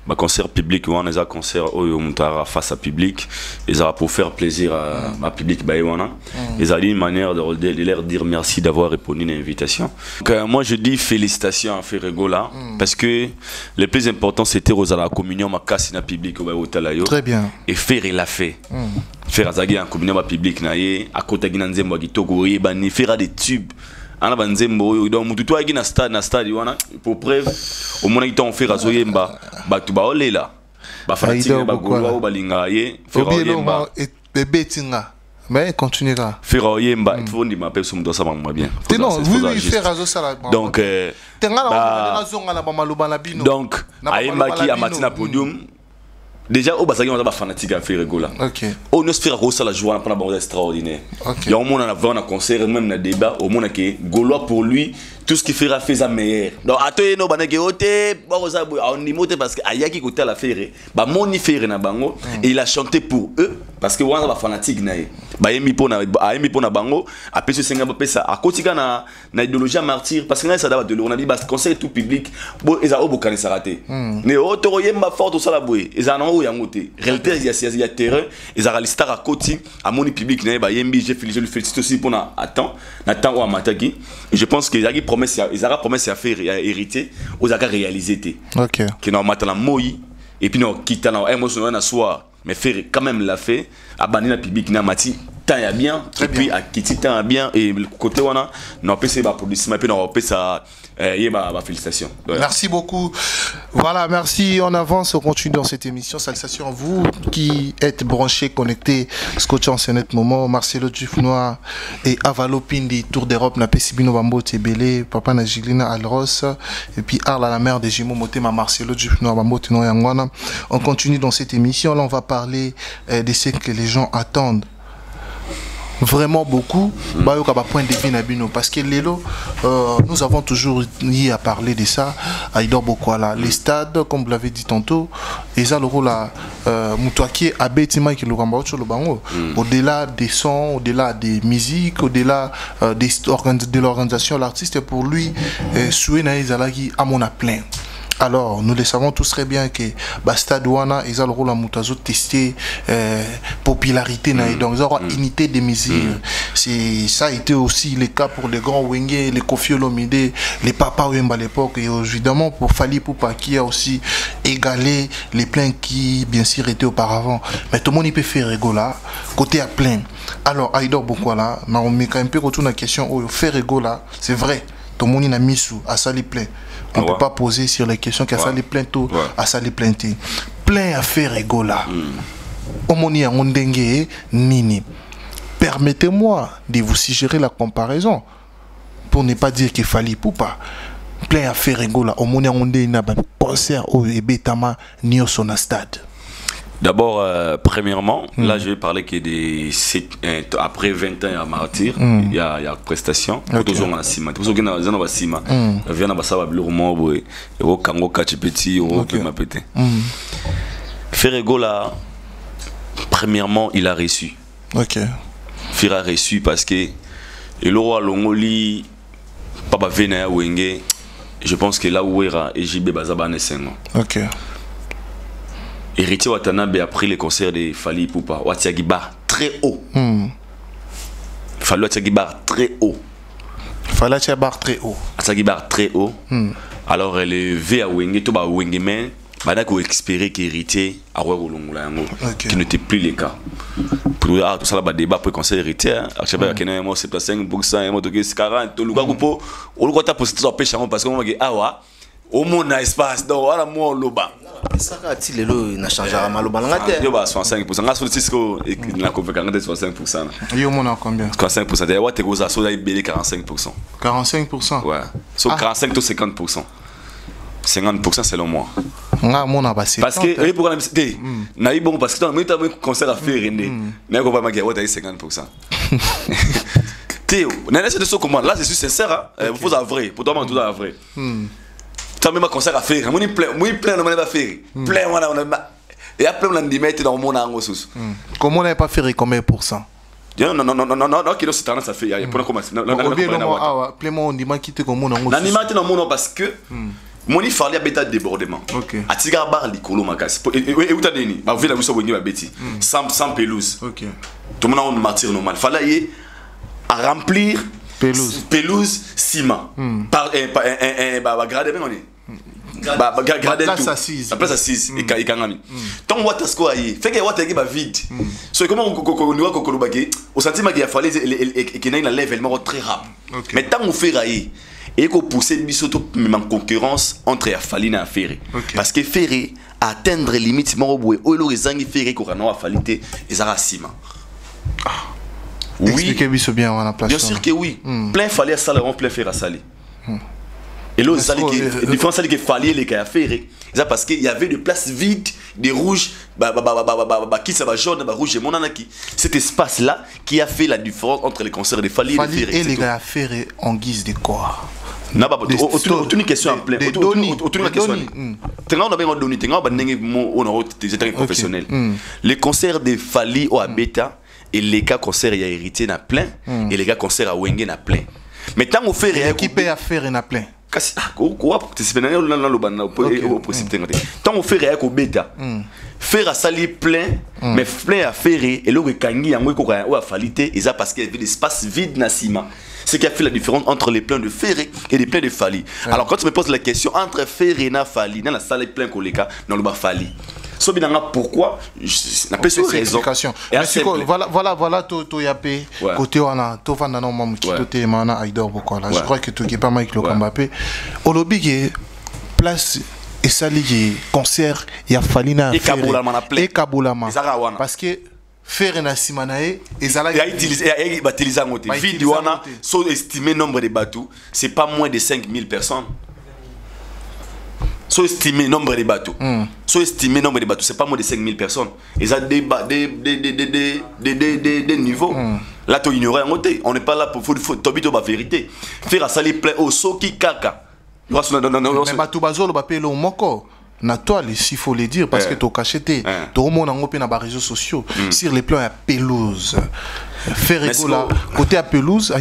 bah concert public ou un concert où on face à public et ça va pour faire plaisir à public bah et ça a une manière de leur dire merci d'avoir répondu à l'invitation. Donc moi je dis félicitations à Ferregola parce que le plus important c'était la communion ma casse na public au hôtel. Très bien. Et faire il l'a fait. Faire azagi en communion ma public na ye à côté de Nzembo Kitoko et bani faire des tubes. Ana banzembo donc mutu to agi na stade wana pour preuve au moins ils t'ont fait razoyemba batu ba olela ba fanatique ba golwa balinga ye faire oyemba et bébé tinga mais continuera faire oyemba il faut ndima pe somme ça va bien non oui faire razo ça donc tenga na zonga na ba maluba na bino donc ayemba ki amatina podium déjà au basaki on a fanatique à faire rigola. OK. On nous faire ça la joie pendant bon extraordinaire. OK. Il y a au monde on a un concert même un débat au monde que Gaulois pour lui tout ce qu'il fera fait ça meilleur. Donc atoye no baneke oté bon ça on dit moté parce que ayaki côté la faire ba moni faire na bango et il a chanté pour eux parce que on a fanatique naé. Ba yemi pona bango après ce singa pesa a kotika na idéologie martyr parce que ça d'abord de on a dit bas concert tout public bon ils a obokane ça raté. Mais auto yemba fort tout ça la boue. Ils en ont yangoté. Réalité il y a terrain ils a listar à côté à moni public naé ba yembi je félicite aussi pour na attend ou amataki. Je pense que ils aura promesse à faire hériter aux a réalisé OK qui n'a matin la moi et puis non quitte la émotion na soir mais faire quand même la fait à banni la public na mati tant ya bien et puis à quitter tant bien et le côté wana non PC ba production et puis non PC ça félicitations. Merci beaucoup. Voilà, merci. On avance, on continue dans cette émission. Salutations à vous qui êtes branchés, connectés, scotchés en ce net moment. Marcelo Dufnois et Avalo Pindi, Tour d'Europe, na Pesibino Bambo Tebele, Papa Najiglina Alros, et puis Arla la mère des jumeaux Motema Marcelo Dufnois Bambo Teno Yangwana. On continue dans cette émission. Là, on va parler de ce que les gens attendent. Vraiment beaucoup point de vue parce que nous avons toujours eu à parler de ça à Idor Bokwala les stades comme vous l'avez dit tantôt et ça le rôle à Moutouaki à Betima qui le bango au-delà des sons, au-delà des musiques, au-delà de l'organisation l'artiste pour lui Souena Izalagi à mon plein. Alors, nous le savons tous très bien que Stade Wana, ils ont le rôle à Moutazo tester popularité, donc ils ont une unité de mesures. Ça a été aussi le cas pour les grands Wenge, les Kofi Olomide, les Papa Wemba à l'époque, et évidemment pour Fali Poupa qui a aussi égalé les pleins qui, bien sûr, étaient auparavant. Mais tout le monde peut faire rigola, côté à plein. Alors, Aïdor Bokwala, on met quand même un peu retour la question, faire rigola, c'est vrai, tout le monde a mis sous, à ça les pleins. On ne peut pas poser sur les questions qu'à ça les plaintes à ça les plaintes. Plein à faire rigola. Omoni en dengue nini. Permettez-moi de vous suggérer la comparaison pour ne pas dire qu'il fallait pour pas. Plein à faire rigola. Omoni en dengue na ban concert au Ebetama Nio Sona Stade. D'abord, premièrement, là je vais parler que après 20 ans à martyr, il y a prestation. Toujours on a sima. Toujours on a sima. Vient à basa bablu romo et au kango kachipeti au ma pété. Ferregola, premièrement, il a reçu. OK. Fira a reçu parce que le roi Longoli, Papa Vena Wenge, je pense que là où era EJB Bazabane Sengo. OK. Héritier Watanabe a pris les concerts de Fali Poupa, Watiagibar très haut. Fali Watiagibar très haut. Fali Watiagibar très haut. Watiagibar très haut. Alors elle est vue à Wenge, tout bas Wenge mais maintenant qu'on espérait qu'héritier a Rolongolango, qui n'était plus le cas. Pour tout ça là débat pour concert héritier, à chaque fois qu'il y a 75%, moi 40, tout le gars coupo, on le voit pour ça pêche parce qu'on va dire ah ouais. Au monde a espace donc voilà moi loba ça a-t-il le na changera maloba ngate yo ba 65% nga Cisco et la convaincante de 65%. Yo mon a combien 45%. D'ailleurs tu goza so da belé 45%. 45%. Ouais. So 45 to 50%. 50% selon moi. Nga mon a passé parce que et pour la MCD na bon parce que dans même temps concert à faire mais on va pas dire ouais 50%. Théo, n'a laissé de ce comment là je suis sincère il faut avouer pour toi tout avouer. Ça même concert à faire moi plein de à faire plein on a et après on a dit mettre dans mon angle sous comment on n'a pas fait combien pour cent non qui c'est tendance à faire il pour commencer plein on dit quitter comme mon angle non animateur dans mon parce que mon il fallait bêta débordement à tiga bar likolo makas et où t'as donné bah vous la vous soyez ba bêti sans pelouse OK tout le monde on matière normale fallait à remplir pelouse ciment par un gradé on est gradé la place assise et kangami tant what est-ce quoi fait que what est vide so comment on doit kokolobaki au sentiment qu'il fallait qu'il y ait un level très rapide mais tant on fait railler et qu'on pousser bisoto même en concurrence entre Afalina et Ferré parce que Ferré atteindre limite moroboué ou le rezangi Ferré qu'on a falité et ça ciment. Expliquez-moi bien on a place. Bien sûr que oui. Plein fallait ça on plein faire à saler. Et là, la différence c'est qu'il fallait les cas à faire. C'est parce qu'il y avait des places vides des rouges, qui ça va jaune, rouge et mon anaki. Cet espace-là qui a fait la différence entre les concerts de Fali et les gars Ferré en guise de quoi? Non, autour d'une question en plein. Autour d'une question. On a bien donné, on a des professionnels. Les concerts de Fali au Abeta et les cas concerts il y a hérité na plein et les gars concerts à Wenge na plein. Mais tant on fait rien qui peut faire na plein. Tant on fait rien au bêta. Faire à sali plein mais plein à faire et le kangi yango ko a falité et ça parce qu'il y avait des espaces vides na ciment. Ce qui a fait la différence entre les pleins de Ferré et les pleins de Fali. Alors quand tu me poses la question entre Ferré et Fali, dans la salle plein Koleka, dans le bas Fali. Pourquoi? Je n'ai pas de raison. Voilà, tu y as payé. Côté on a, tu vas dans mon qui te mana Aïdor beaucoup là. Je crois que tu n'es pas mal avec le Kambapé. Au lobby place et ça lié concert il y a Falina et Kaboulama. Parce que faire un simanae et ça là utilisé un vidéo on a so estimé nombre de bateaux c'est pas moins de 5000 personnes. So estimé nombre de bateaux. So estimé nombre de bateaux c'est pas moins de 5000 personnes. Et ça des niveaux. Là tu ignores un côté. On n'est pas là pour tobito la vérité. Faire ça les plein au so qui kaka. Mais bateau bazolo ba pelo moko. Na toile, il faut le dire, parce que tu as cacheté. Tu as remonté dans les réseaux sociaux. Sur les plans à pelouse. Ferré là, côté à pelouse,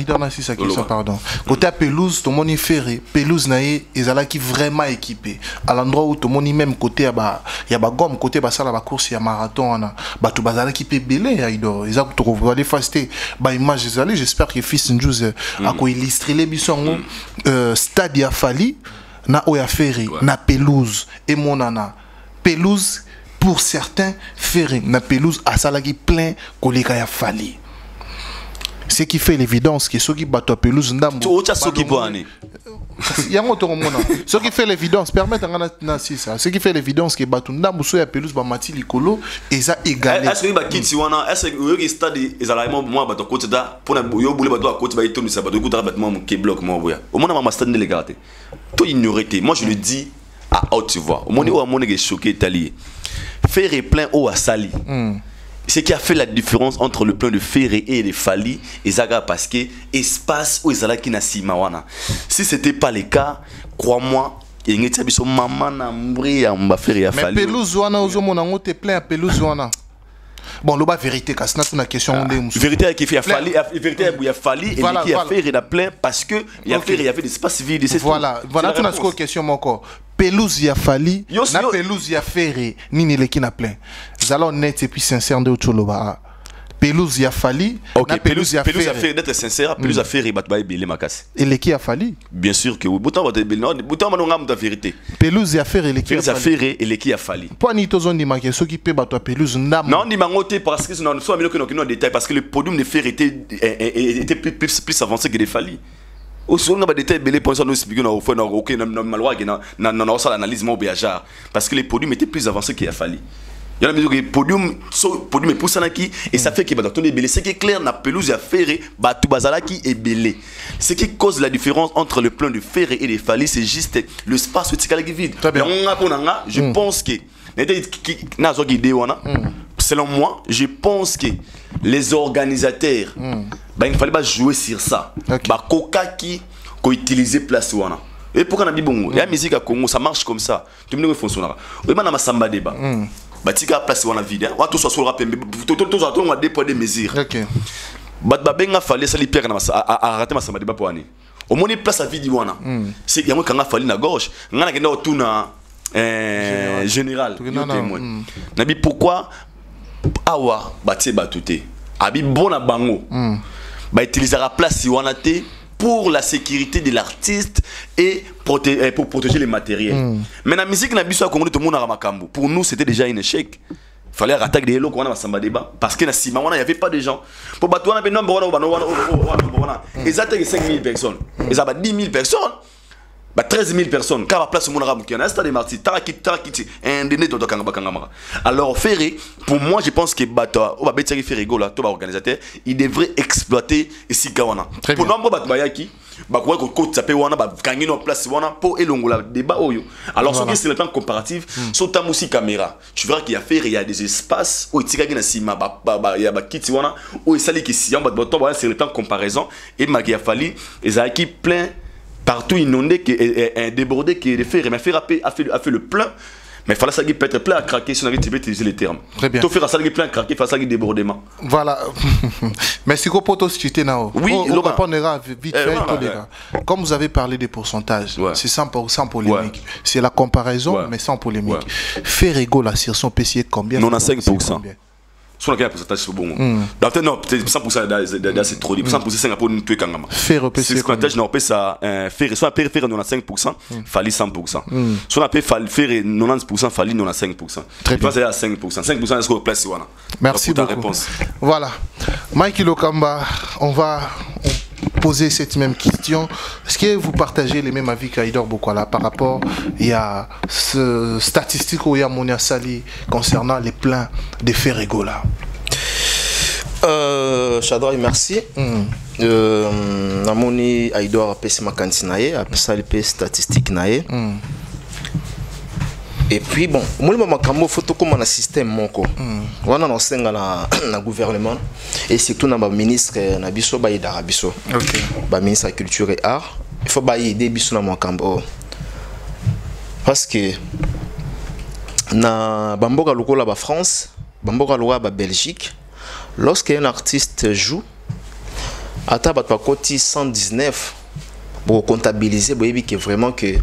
pardon. Côté à pelouse, tout le monde est ferré. Pelouse naïe, ils sont là qui vraiment équipé. À l'endroit où tout le monde est même côté à bas, il y a ba gomme côté bas ça la course, il y a marathon, bah tout bazar qui peut belé aïdo. Ils ont tout aller faster. Bah image j'espère que fils Njuz a quoi illustrer les bisons stade ya Fali. Na oya ferré, na pelouse et mon nana pelouse pour certains ferré, na pelouse à salagi plein koleka ya Fali. Ce qui fait l'évidence que ceux qui battent à pelouse ndambo. Ce qui fait l'évidence permettre à ça. Ce qui fait l'évidence que battu ndambo so ya pelouse ba mati likolo et ça égalé. Est-ce que ba kiti wana est-ce que le stade ezalaimo moi bato côté da pour na yo boule bato à côté ba itonu ça bato ko tara battement ke bloc mo boya. Au moins ma stade de garder. Tout ignoré. Moi je le dis à haute voix. Au moment où mon est choqué talié. Faire plein au à Sali. Ce qui a fait la différence entre le plein de Ferré et les Fali, et Zaga parce que espace où ils allaient qui n'a si mawana. Si c'était pas le cas, crois-moi, il y a des gens maman n'a mbri à Ferré à Fali. Mais pelouse wana ozo mon te plein à pelouse wana. Bon, le bas vérité, car c'est une question. Vérité qui fait à Fali, vérité il y a Fali et qui a Ferré à plein parce que il y a Ferré, il y avait des espaces vides. Voilà, voilà, tu n'as pas question encore. Pelouse ya Fali, na pelouse ya Ferré, ni le qui n'a plein. Zalon net et puis sincère de Ocholoba. Pelouse ya Fali, na pelouse ya Ferré, d'être sincère, pelouse ya Ferré bat baï belé makas. Et le qui a Fali? Bien sûr que oui. Bouton bat belé, non, bouton manongam de vérité. Pelouse ya Ferré, le qui a Ferré et le qui a Fali. Point ni tozon di maké, ceux qui peut battre pelouse ndam. Non, ni mangoté parce que non, soit mieux que non détail parce que le podium de Ferré était plus avancé que les Fali. Au second, on a des détails belés pour ça nous expliquer au fond aucun malwag na ça l'analyse mo biajar parce que les podiums étaient plus avancés qu'il a Fali. Il y a des podium est poussé qui et ça fait que bah ton belé c'est qui est clair na pelouse à Ferré bah tout bazala qui est belé. Ce qui cause la différence entre le plan de Ferré et les Fali c'est juste l'espace où tu es vide. Je pense que selon moi, je pense que les organisateurs, bah, il ne fallait pas jouer sur ça. Bah, Coca qui utilisait place wana. Et pourquoi on a dit bon, la musique à Congo, ça marche comme ça. Tout le monde fonctionne. Et maintenant, samba débat. Bah, tika place wana vide. On va tout sur le rap, on va déployer des mesures. Bah, benga fallait ça les pierres à rater ma samba débat pour année. Au moins, place à vide wana. C'est y a moi quand on a fallu na gauche. On a gagné autour na général. Nabi pourquoi awa batie batouté abi bona bango ba utiliser la place wanate pour la sécurité de l'artiste et pour protéger les matériels. Mais la musique na biso Congo tout le monde a makambo. Pour nous c'était déjà un échec. Fallait attaquer des locaux on a samba débat parce que na sima wana il y avait pas de gens. Pour batouana be nombre wana ils attaquent 5000 personnes. Ils ont 10 000 personnes. Bah 13 000 personnes, car la place au monde arabe qui en a stade des martyrs, tarakiti, un déné de Kangaba. Alors Ferré, pour moi je pense que Bata, on va bêtir Ferré Gola, tout organisateur, il devrait exploiter ici Kawana. Pour nombre Batbayaki, quoi que côté ça peut wana ba gagner en place wana pour elongola débat oyo. Alors ce qui c'est le plan comparatif sur ta musique caméra tu verras qu'il y a fait il y a des espaces où il y a sima il y a kiti wana où il sali qui si on ba c'est le plan comparaison et magia fali les équipes plein partout inondé qui est débordé qui est fait mais a fait le plein. Mais il fallait ça qui peut être plein à craquer si on avait utilisé les termes. Très bien. Tout faire ça qui plein à craquer, il fallait ça qui débordement. Voilà. Mais si vous pouvez aussi oui, on répondra vite fait. Comme vous avez parlé des pourcentages, c'est sans polémique. C'est la comparaison, mais sans polémique. Ferrego, la sur son PC combien? 95%. Sur le pourcentage c'est bon. Non, peut-être 100% c'est trop. 100% Singapour nous tuer kangama. Faire c'est ce qu'on appelle non ça faire soit faire 95%, fallait 100%. Soit on appelle faire 90%, fallait 95%. Très bien. C'est à 5%. 5% est-ce qu'on place voilà. Merci beaucoup. Réponse. Voilà. Mike Lokamba, on va poser cette même question. Est-ce que vous partagez les mêmes avis qu'Aïdor Bokwala par rapport à ce statistique où il y a Monia Sali concernant les plans de Ferrego là? Chadra, merci. Namoni Aïdor a passé ma cantine, a passé les statistiques naé. Et puis bon, moi je me photo comme un système monko. On a lancé na gouvernement et surtout na ministre na biso ba yeda biso. OK. Ba ministre de culture et art, il faut ba aider biso na makambo. Parce que na bamboka lokola ba France, bamboka lokola ba Belgique, lorsqu'un artiste joue ata ba koti 119 pour comptabiliser, vous voyez que vraiment que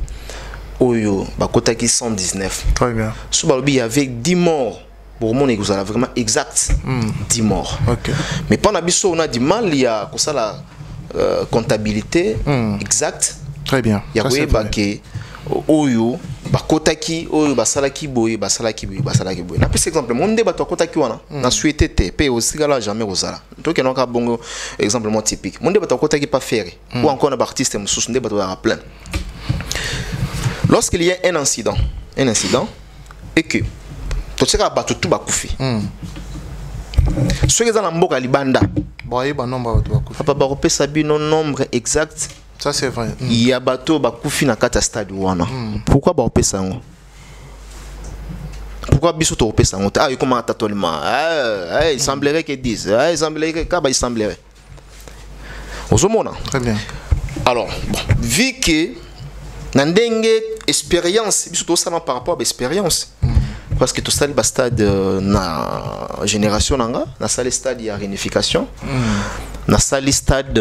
Oyo, Bakotaki 119. Très bien. Il y avait 10 morts. Pour moi, vous avez vraiment exact 10 morts. Okay. Mais pendant que on a du mal, il y a la comptabilité exacte. Très bien. Il y a que Oyo, Bakotaki, Oyo, Basalaki Boy, Basalaki Boy, Basalaki Boy. Par exemple, mon débat Bakotaki wana, na souhaité te, paye aussi gala jamais Rosala. Donc il y a un bon exemple typique. Mon débat Bakotaki pas faire. Ou encore un artiste sous débat à plein. Lorsqu'il y a un incident et que tu sais que tu tout bakoufi. Ceux qui sont en Mboka Libanda, nombre exact. Ça c'est vrai. Il y a bateau bakoufi na kata stade wana. Pourquoi ba opé ça? Pourquoi biso to opé ça? Ah, comment attatolement? Il semblerait qu'ils disent. Il semblerait que il semblerait. Très bien. Alors, bon, vu que Nandenge expérience, surtout ça par rapport à l'expérience. Parce que tout ça, le stade na génération nanga, na salle stade ya réunification, na salle stade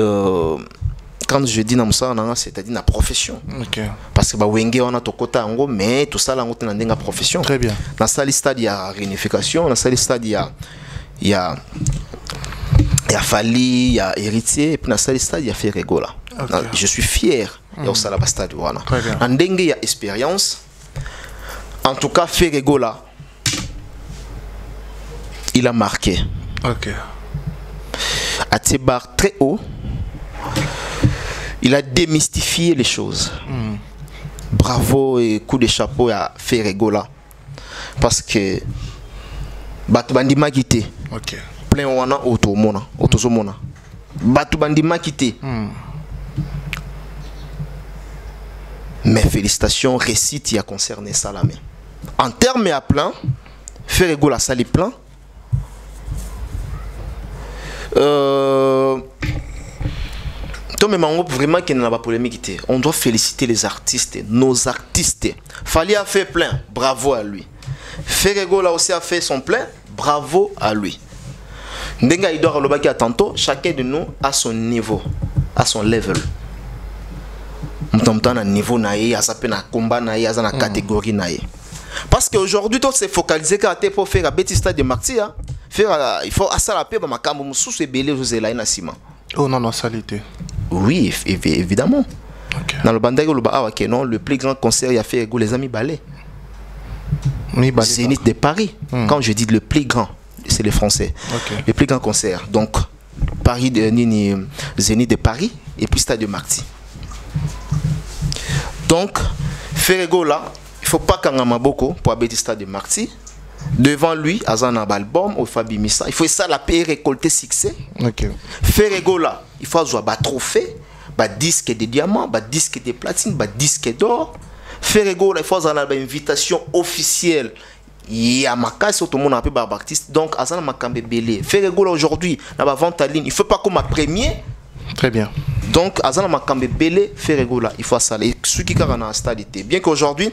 quand je dis na ça nanga, c'est-à-dire na profession. Okay. Parce que ba wenge on a to kota ngo, mais tout ça là on a ndenga profession. Très bien. Na salle stade ya réunification, na salle stade ya Fali, ya héritier, et puis na salle stade ya Ferrego là. Okay. Je suis fier. Il y a aussi la stade wana. En dengue il y a expérience. En tout cas Ferrego là, il a marqué. OK. À Tsebar très haut, il a démystifié les choses. Bravo et coup de chapeau à Ferrego là. Parce que Batu Bandima quitté. OK. Plein wana automona, autozomona. Batu Bandima quitté. Mais félicitations, récite il a concerné Salamé. En termes à plein, Ferrego la salle plein. Vraiment qu'il n'y a pas de polémique. On doit féliciter les artistes, nos artistes. Fali a fait plein, bravo à lui. Ferrego là aussi a fait son plein, bravo à lui. Ndenga Idor Lobaki a tantôt, chacun de nous a son niveau, a son level. Un niveau naïe, à un combat naïe, à une catégorie naïe. Parce qu'aujourd'hui, tout s'est focalisé pour faire un petit stade de Marty. Il faut à ça la paix, ma camou sous ces bélés, vous êtes là, Nassima. Oh non, non, salité. Oui, évidemment. Okay. Dans le bandage, le plus grand concert, il a fait les amis ballet. Oui, Zénith de Paris. Quand je dis le plus grand, c'est les Français. Okay. Le plus grand concert. Donc, Paris de Zénith de Paris et puis stade de Marty. Donc, Ferrego là, il ne faut pas qu'on ait Maboko pour habiter le stade de Marty. Devant lui, à un album, au Fabi Missa, il faut ça la paix récolter succès. Okay. Ferrego là, il faut avoir un trophée disque de diamant, disque de platine, disque d'or. Ferregola, il faut avoir une invitation officielle. Il y a ma casse, tout le monde a appelé Barbactiste. Donc, Azana Makambe Belé. Ferregola aujourd'hui, dans la vente en ligne, il ne faut pas comme un premier. Très bien. Donc, Azana Makambe Belé, Ferregola, il faut ça. Et ceux qui sont en stabilité. Bien qu'aujourd'hui,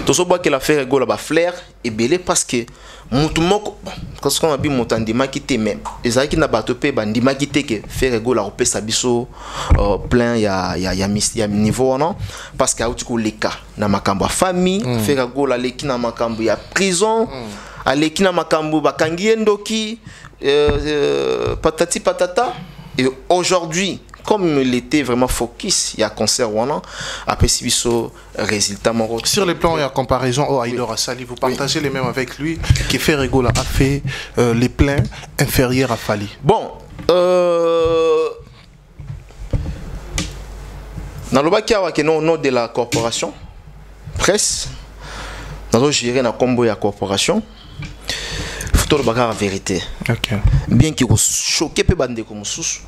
tout ce que la Ferregola va flair et belé parce que parce qu'on a vu mon tandima qui était même les qui n'a pas topé bandima qui était que Ferregola repère sa biso plein ya niveau non parce que tu les cas na makambo famille Ferregola les qui na makambo ya prison les qui na makambo bakangi endoki patati patata et aujourd'hui comme il était vraiment focus, il y a concert après si résultat sur les plans et en comparaison au Aïdor Assali, vous partagez les mêmes avec lui que Ferregola a fait les plans inférieurs à Fali. Bon, dans le bac qui nom de la corporation presse, dans le gérer la combo la corporation, faut le bagarre en vérité. Okay. Bien qu'il choqué peu bande comme sous.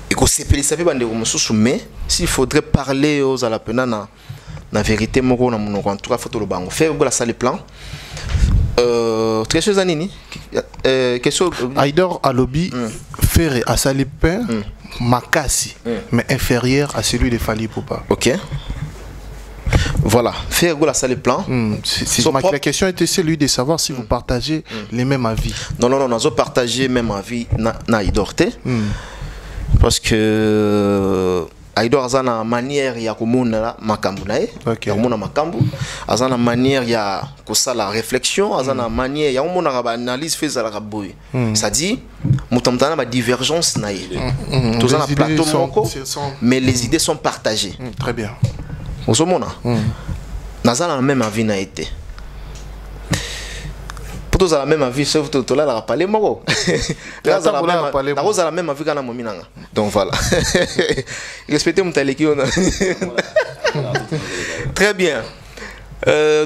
Et qu'on s'épelle ça fait bande comme sous mais s'il faudrait parler aux alapena na vérité mon en tout cas faut le bango faire la salle plan très chose anini question Aïdor Alobi faire à salle pain makasi mais inférieur à celui de Fali Poupa. OK. Voilà, faire la salle plan. La question était celui de savoir si vous partagez les mêmes avis. Non, nous avons partagé même avis na Aïdor. Parce que Aïdor a une manière ya komona makambu na ya komona makambu, a une manière ya kosa la réflexion, a une manière ya komona analyse fait za la boy. Ça dit mutamtana ba divergence na ye. Tous en plateau moko, mais les idées sont partagées. Très bien. Vous savez, nous avons la même avis. Pour tous la même avis, sauf que tu as parlé. Nous avons la même avis. Donc voilà. Respectez mon téléki. Très bien.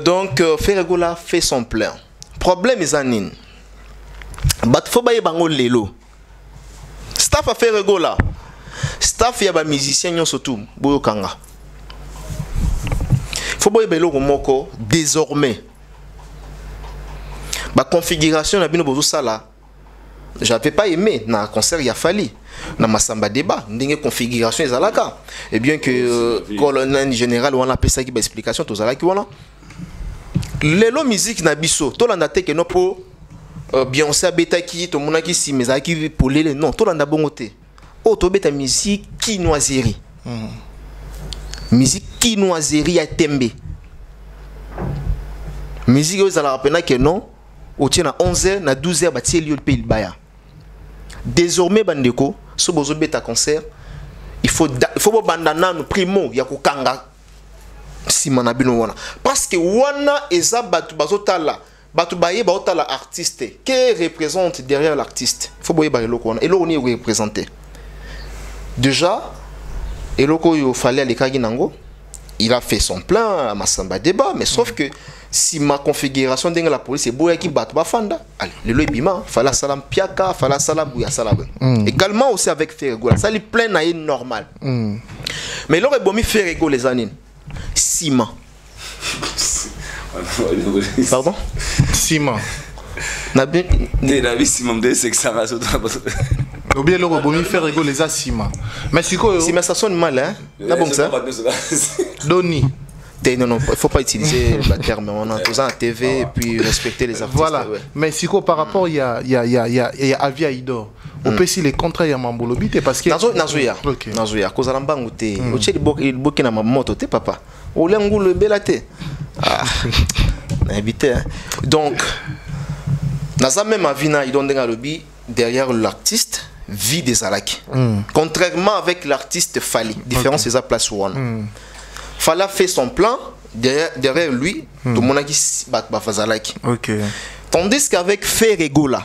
Donc, Ferregola fait son plein. Problème est anin. Bat faut bailler bango lelo. Staff a Ferregola. Staff y a ba musicien surtout. Boyo kanga. Faut boyer belo moko désormais. La configuration na bino bozo sala. J'avais pas aimé na concert ya Fali na masamba débat ndenge configuration ezalaka et bien que colonel général on appelle ça qui ba explication to zalaki wana lelo musique na biso to landa te que no po Beyoncé betaki to monaki si mais aki polele non to landa bongo te o to beta musique quinoiserie. Musique quinoiserie à tembe. Musique aux ala rappena que non, au tient à 11h, na 12h bâti lieu le pays baya. Désormais bandeko, so bozo beta concert, il faut bandana no primo ya ko kanga si manabino wana. Parce que wana eza batu bazotala, batu baye baotala artiste, qui représente derrière l'artiste. Il faut boye ba eloko wana, eloko ni représenter. Déjà et loko il fallait aller Kaginango. Il a fait son plein à Massamba débat, mais sauf que si ma configuration de la police est boya qui bat bafanda, allez, le lobima, fallait salam piaka, fallait salam bouya salam. Également aussi avec Ferregola, ça lui plein naïe normal. Mais l'aurait bon mis Ferregola les années. Ciment. Pardon? Ciment. Nabi ciment de c'est que ça va se ou bien le robot faire rigoler les ciment. Mais si ça sonne mal hein. Là bon ça. Doni. Non, il ne faut pas utiliser le terme. On a tous en TV et puis respecter les artistes. Voilà. Ouais. Mais si par rapport il y a Avi Aïdor. On peut si les contrats ya mambolobité parce que Nazoya cause alambangu te. Oche il boki na moto te papa. Olengu le belate. Ah. Habité. Donc naza même avina idon denga lobi derrière l'artiste vit des alaki. Contrairement avec l'artiste Fali, différence c'est sa place one. Fala fait son plan derrière lui, tout le monde a dit Bafazalaki. Tandis qu'avec Ferregola,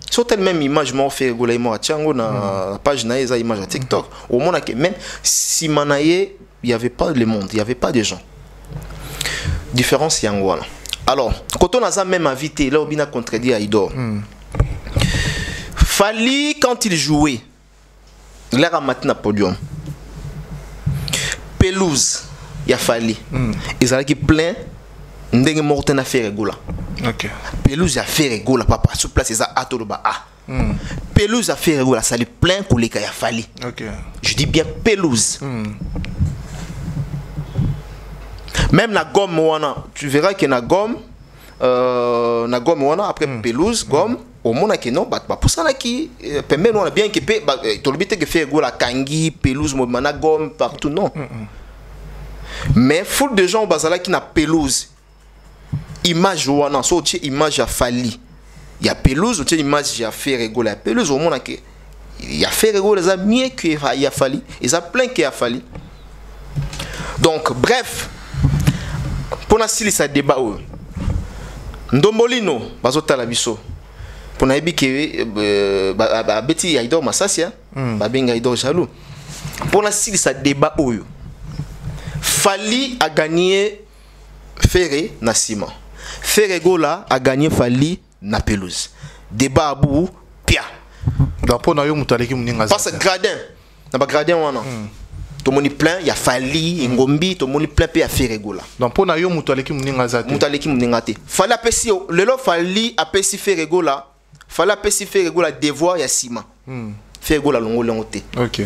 sur telle même image, moi Ferregola et moi Tchango na page naïsa image à TikTok. Au monde que même si Manaye, il n'y avait pas le monde, il n'y avait pas de gens. Différence Yangwana. Alors, quand on a ça même invité, là on a contredit Aïdor. Fali quand il jouait, l'air à matin à podium. pelouse ya Fali ezalaki plein ndenge morte na faire gola. OK. Pelouse ya faire gola papa sur place eza atoloba a. Pelouse ya faire gola ça plein koleka ya Fali. OK. Je dis bien pelouse. Même la gomme wana, tu verras que na gomme wana après pelouse gomme au monde qui non bah pour ça là qui permet on a bien que tu le que faire gola kangi pelouse mana gomme partout non. Mais foule de gens bazala qui na pelouse image wana so tu image a Fali il y a pelouse tu image a faire gola pelouse au monde qui il y a faire gola ça mieux que il y a Fali et ça plein qui a Fali. Donc bref pour na sili ça débat Ndombolino bazotala biso pona yebi ke beti Aïdor Masasia babenga Aïdor jaloux pona sili sa débat oyo Fali a gagné Ferré na ciment Ferré Gola a gagné Fali na pelouse débat abu pia donc pona yo mutaleki muninga parce que gradin na ba gradin wana to moni plein ya Fali ngombi to moni plein pe ya Ferré Gola donc pona yo mutaleki muninga zate mutaleki muninga te Fali apesi lelo Fali apesi Ferré Gola Fali apesi Ferré Gola devoir ya ciment Ferré Gola longo longo te. OK.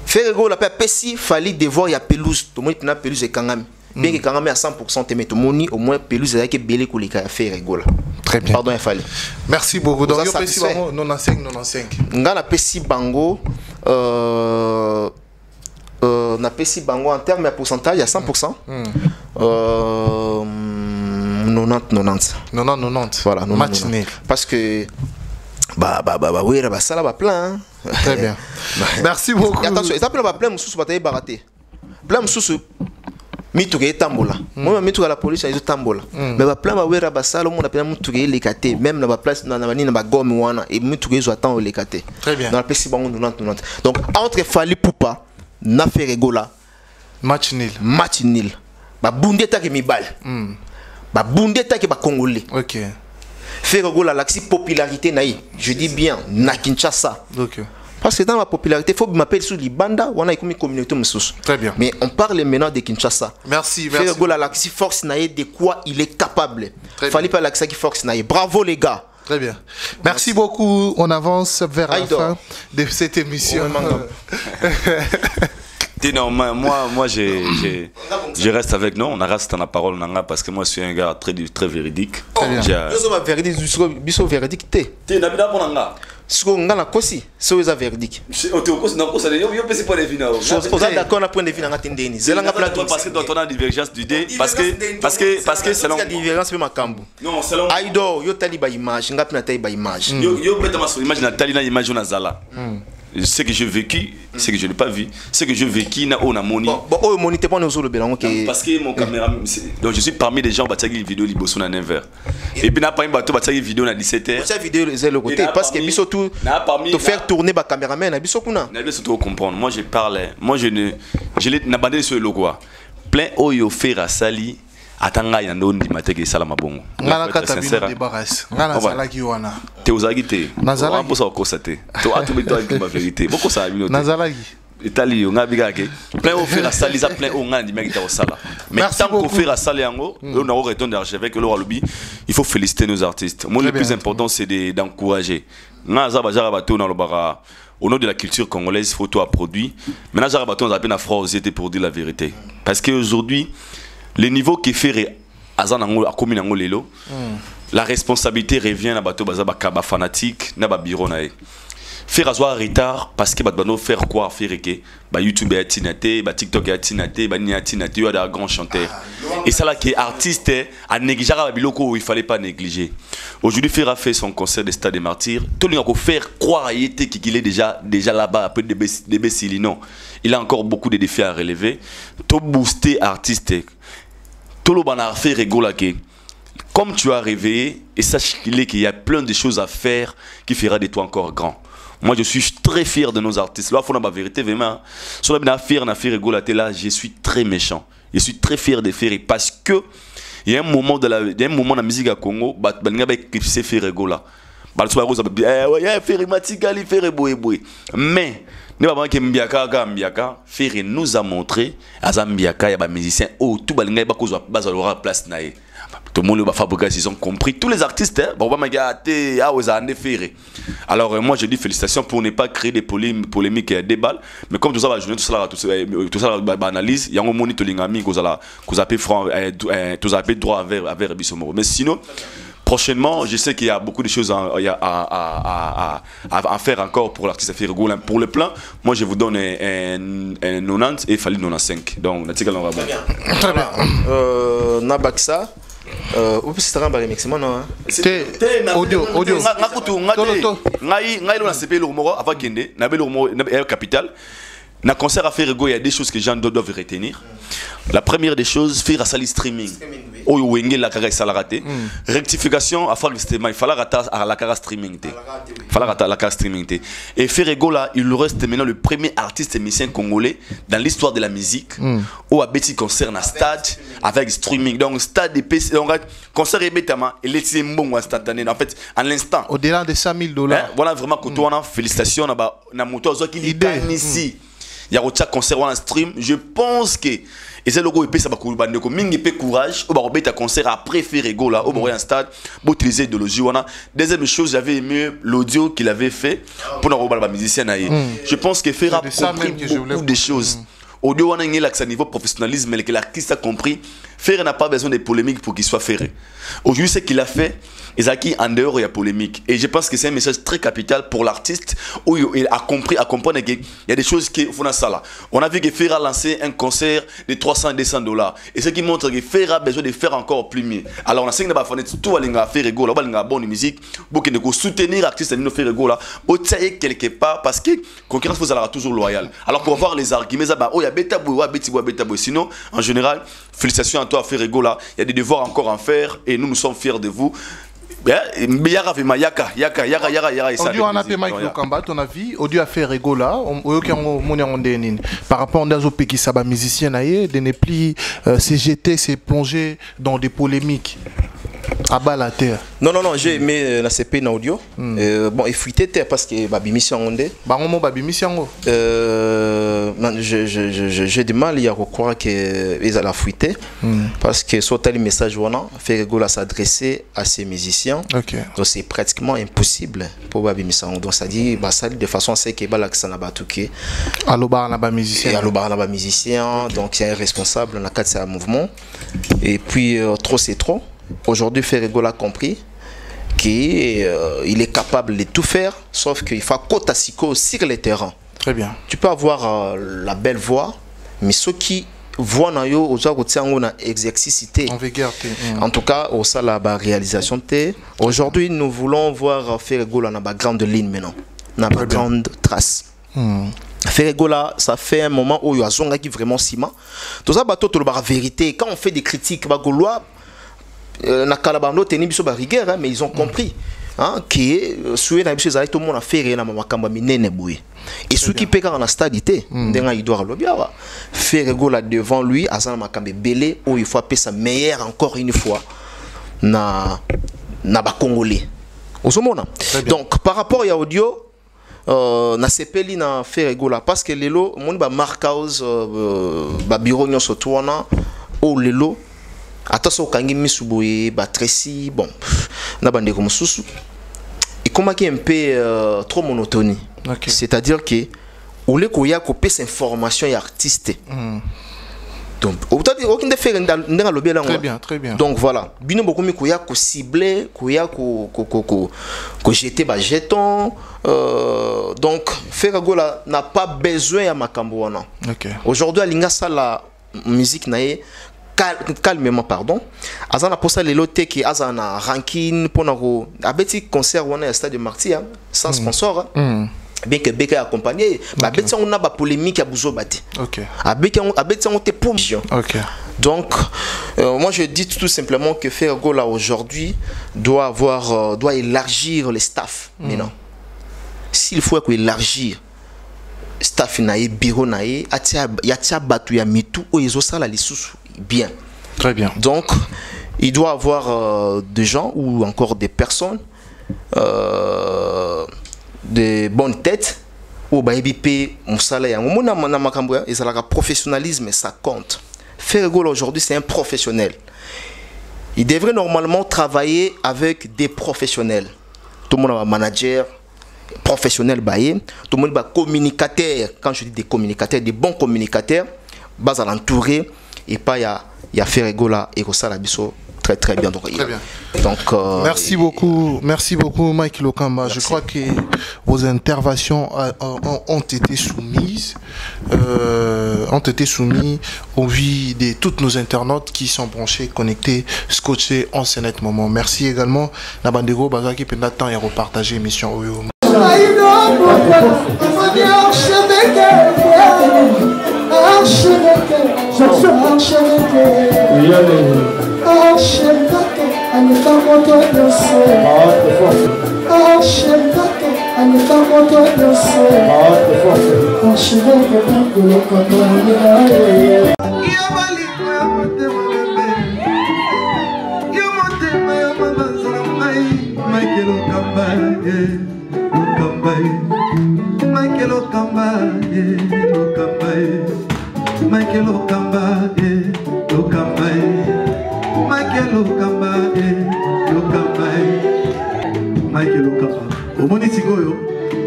Ferré Gola apesi Fali devoir ya pelouse to moni na pelouse ekangami bien que kangami à 100% te mais to moni au moins pelouse ya ke belé koleka ya Ferré Gola. Très bien. Pardon ya Fali. Merci beaucoup. Donc yo pesi bango 95. Ngala pesi bango na pesi bango en termes de pourcentage à 100%. 90. Voilà, 90. Match nul. Parce que oui, ça là va plein. Très bien. Merci beaucoup. Attention, ça peut plein mususu bataille baraté. Plein mususu mituke tambola. Moi mituka la police ils tambola. Mais ba plein ba wera ba sala mon appelle mituke lekate même na ba place na bani na ba gomme wana et mituke zo attend lekate. Très bien. Dans la pesi bango 90. Donc entre Fali Poupa na Ferré Gola match nul. Ba bundeta ke mibal. Ba bundeta ke ba congolais. OK. Ferré Gola la popularité naï. Je dis bien na Kinshasa. OK. Parce que dans la popularité, il faut m'appeler sur Libanda, on a une communauté moussous. Très bien. Mais on parle maintenant de Kinshasa. Merci. Ferré Gola la force naï de quoi il est capable. Fallait pas la force naï. Bravo les gars. Très bien. Merci beaucoup. On avance vers la fin de cette émission. Non, moi je reste avec nous. On reste dans la parole parce que moi je suis un gars très véridique. Nous sommes véridiques. Si on a la cosi, c'est un verdict. On est d'accord na point de vue na tendeni. C'est là parce que dans ton divergence d'idées parce que selon la divergence même makambu. Non, selon Aïdor yo tali ba image, ngap na tali ba image. Yo beta ma image na tali na image na zala. Ce que j'ai vécu, ce que je n'ai pas vu, ce que j'ai vécu na on a moni. Bon, monité pas nous le belango que parce que mon caméra donc je suis parmi les gens bataki une vidéo liboso na 9h. Et puis na pas une bateau bataki vidéo na 17h. Cette vidéo c'est le côté parce que biso tout te faire tourner ba caméraman na biso kuna. Na biso tout comprendre. Moi je parlais, moi je l'ai n'abandonné sur le logo. Plein oyo faire sali atanga ya ndondi mateke sala mabongo. Ngana kata bino débarrasse. Ngana sala ki wana. Te ozagite. Nazala pour ça constater. To atubeto avec ma vérité. Beaucoup ça bino. Nazala ki. Italie nga bigake. Plein au faire sali za plein au ngana di mekita au sala. Mais tant qu'on fait la sali yango, on a retourné d'archevêque le lobby. Il faut féliciter nos artistes. Moi le plus important c'est d'encourager. Ngaza bajara bato na lobara. Au nom de la culture congolaise, photo à produit. Maintenant jara bato on appelle na frosité pour dire la vérité. Parce que aujourd'hui le niveau qui fait à commune lelo, la responsabilité revient à bateau bazaba kaba fanatique na ba bureau na e. Faire avoir retard parce que badano faire quoi faire que ba YouTube a tinate, ba TikTok a tinate, ba ni a tinate, il y a des grands chanteurs. Et ça là qui est artiste à négliger à biloko il fallait pas négliger. Aujourd'hui Ferra fait son concert de Stade des Martyrs, tout le monde faire croire qu'il est déjà là-bas après des bécilles non. Il a encore beaucoup de défis à relever. Tout booster artiste. Tout le monde a fait rigoler que comme tu as réveillé et sache qu'il y a plein de choses à faire qui fera de toi encore grand. Moi je suis très fier de nos artistes. Là il faut la vérité vraiment. Sur la fier na faire rigoler là, je suis très méchant. Je suis très fier de faire parce que il y a un moment de la musique à Congo, balnga ba éclipser faire rigoler. Balso rose faire matikali faire boy. Mais Ferré nous a montré à Zambiaka, il y a des musiciens, tout le monde a place. Tout le monde va fabriquer, ils ont compris. Tous les artistes, alors moi je dis félicitations pour ne pas créer des polémiques et des balles. Mais comme tout ça va jouer, tout ça analyse, il y a un monitoring ami que vous avez droit avec Bissomoro. Mais sinon, prochainement, je sais qu'il y a beaucoup de choses à faire encore pour l'artiste Ferré Gola. Pour le plan, moi je vous donne un 90 et Fali 95. Donc, on a très bien. Très bien. Nabaksa. C'est un maximum, non? C'est audio. Capital. Dans le concert à Ferré Gola, il y a des choses que les gens doivent retenir. La première des choses, faire à streaming. Rectification à faire il fallait à la cara streaming. Et Ferré Gola, il reste maintenant le premier artiste musicien congolais dans l'histoire de la musique où a petit concert dans stade avec streaming. Donc stade de PC, donc concert et bêtement, il est bon instantané en fait en l'instant. Au-delà de $100,000. Voilà vraiment que toi félicitations na moto qui est ici. Il y a un concert en stream, je pense que et c'est le logo épais ça va couler bande comme mingi pe courage au barobe ta concert après Ferré Gola au Montréal stade pour utiliser de l'audio wana. Deuxième chose, j'avais aimé l'audio qu'il avait fait pour nos musiciens naïe. Je pense que Ferré a compris beaucoup de choses. Audio wana ngé l'accès niveau professionnalisme mais que l'artiste a compris. Ferré n'a pas besoin de polémiques pour qu'il soit Ferré. Aujourd'hui ce qu'il a fait Ezaki en dehors il y a polémique et je pense que c'est un message très capital pour l'artiste où il a compris à comprendre qu'il y a des choses qui font ça là. On a vu que Ferré a lancé un concert de $300 et ce qui montre que Ferré a besoin de faire encore plus mieux. Alors on a 5 de fenêtre tout à Ferré Gola, on a bonne musique pour qu'il ne soutenir l'artiste de Ferré Gola au tailler quelque part parce que concurrence vous allez toujours loyal. Alors pour voir les arguments il y a bêta boy sinon en général félicitations à toi Ferré Gola, il y a des devoirs encore à faire et nous sommes fiers de vous. Audio on a fait Mike Lokamba, ton avis, audio a fait Gola, par rapport à aux qui saba musicien de ne plus CGT s'est plongé dans des polémiques. À bas la terre. Non, j'ai aimé la CP en audio. Bon, il fuité parce que Babi Mission Ondé. J'ai du mal à croire qu'ils allaient fuiter. Parce que soit tel message, Ferré Gola s'adresser à ces musiciens. Donc c'est pratiquement impossible pour Babi Mission. Donc ça dit, de façon à ce que ça n'a pas tout qui. Allo bar là-bas musicien. Donc c'est un responsable dans le cadre de ce mouvement. Et puis, trop c'est trop. Aujourd'hui, Ferré Gola a compris qu'il est capable de tout faire, sauf qu'il faut côté sur les terrains. Très bien. Tu peux avoir la belle voix, mais ceux qui voient dans yo aux exercicité. En tout cas, au sein de la réalisation. Aujourd'hui, nous voulons voir Ferré Gola dans la grande ligne maintenant, dans la grande trace. Ferré Gola, ça fait un moment où il y a zonga qui vraiment ciment. Tout ça, bateau la vérité. Quand on fait des critiques, bagolois. Na kalabando teni biso ba rigueur mais ils ont compris que soué na biso za tout le monde a fait na makamba minene boye et ceux qui peka na stadité ndenga il doit lobiawa Ferré Gola devant lui azana makambe belé où il faut appeler sa meilleure encore une fois na ba congolais osomona. Donc par rapport à audio na sepeli na Ferré Gola parce que lelo mon ba markaus ba bureau nyonso toana o lelo attention kangi misuboye batresi bon na bande comme susu et comment qui un peu trop monotonie. C'est-à-dire que ou le koya ko pesa information et artiste donc autant dire aucun de faire dans le bien très bien donc voilà bino beaucoup mi koya ko cibler koya ko jeter ba jeton donc Ferré Gola n'a pas besoin à makambo wana. Aujourd'hui alinga ça la musique naé calmement pardon azana posa lelo teki azana ranking pona ko abeti concert wana ya stade de Martyr sans sponsor bien que Beka accompagné abeti on a ba polémique à Bouzobati abeti on te pour donc moi je dis tout simplement que Ferré Gola aujourd'hui doit élargir les staff maintenant s'il faut élargir staff naé bureau naé atia batu ya mitu o ezosala lisusu bien. Très bien. Donc, il doit avoir des gens ou encore des personnes, des bonnes têtes au baébipé mosala ya mona mana makambo et ça la professionnalisme ça compte. Ferregola aujourd'hui c'est un professionnel. Il devrait normalement travailler avec des professionnels. Tout le monde a un manager professionnel baillé, tout le monde a communicateur. Quand je dis des communicateurs, des bons communicateurs, bas à l'entourer et pas il y a Ferregola et ça la biso très très bien. Donc, très bien. Donc merci beaucoup Mike Lokamba. Merci. Je crois que vos interventions ont été soumises au vie de tous nos internautes qui sont branchés, connectés, scotchés en ce net moment. Merci également Nabandego Bazaki Pendatan et repartager l'émission Oyo.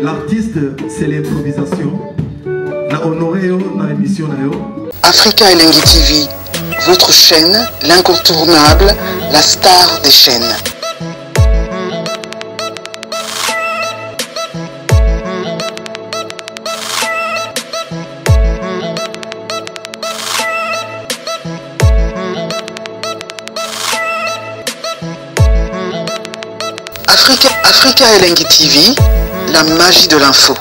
L'artiste, c'est l'improvisation. La honoré dans l'émission. Africa Elengi TV, votre chaîne, l'incontournable, la star des chaînes. Africa Elengi TV, la magie de l'info.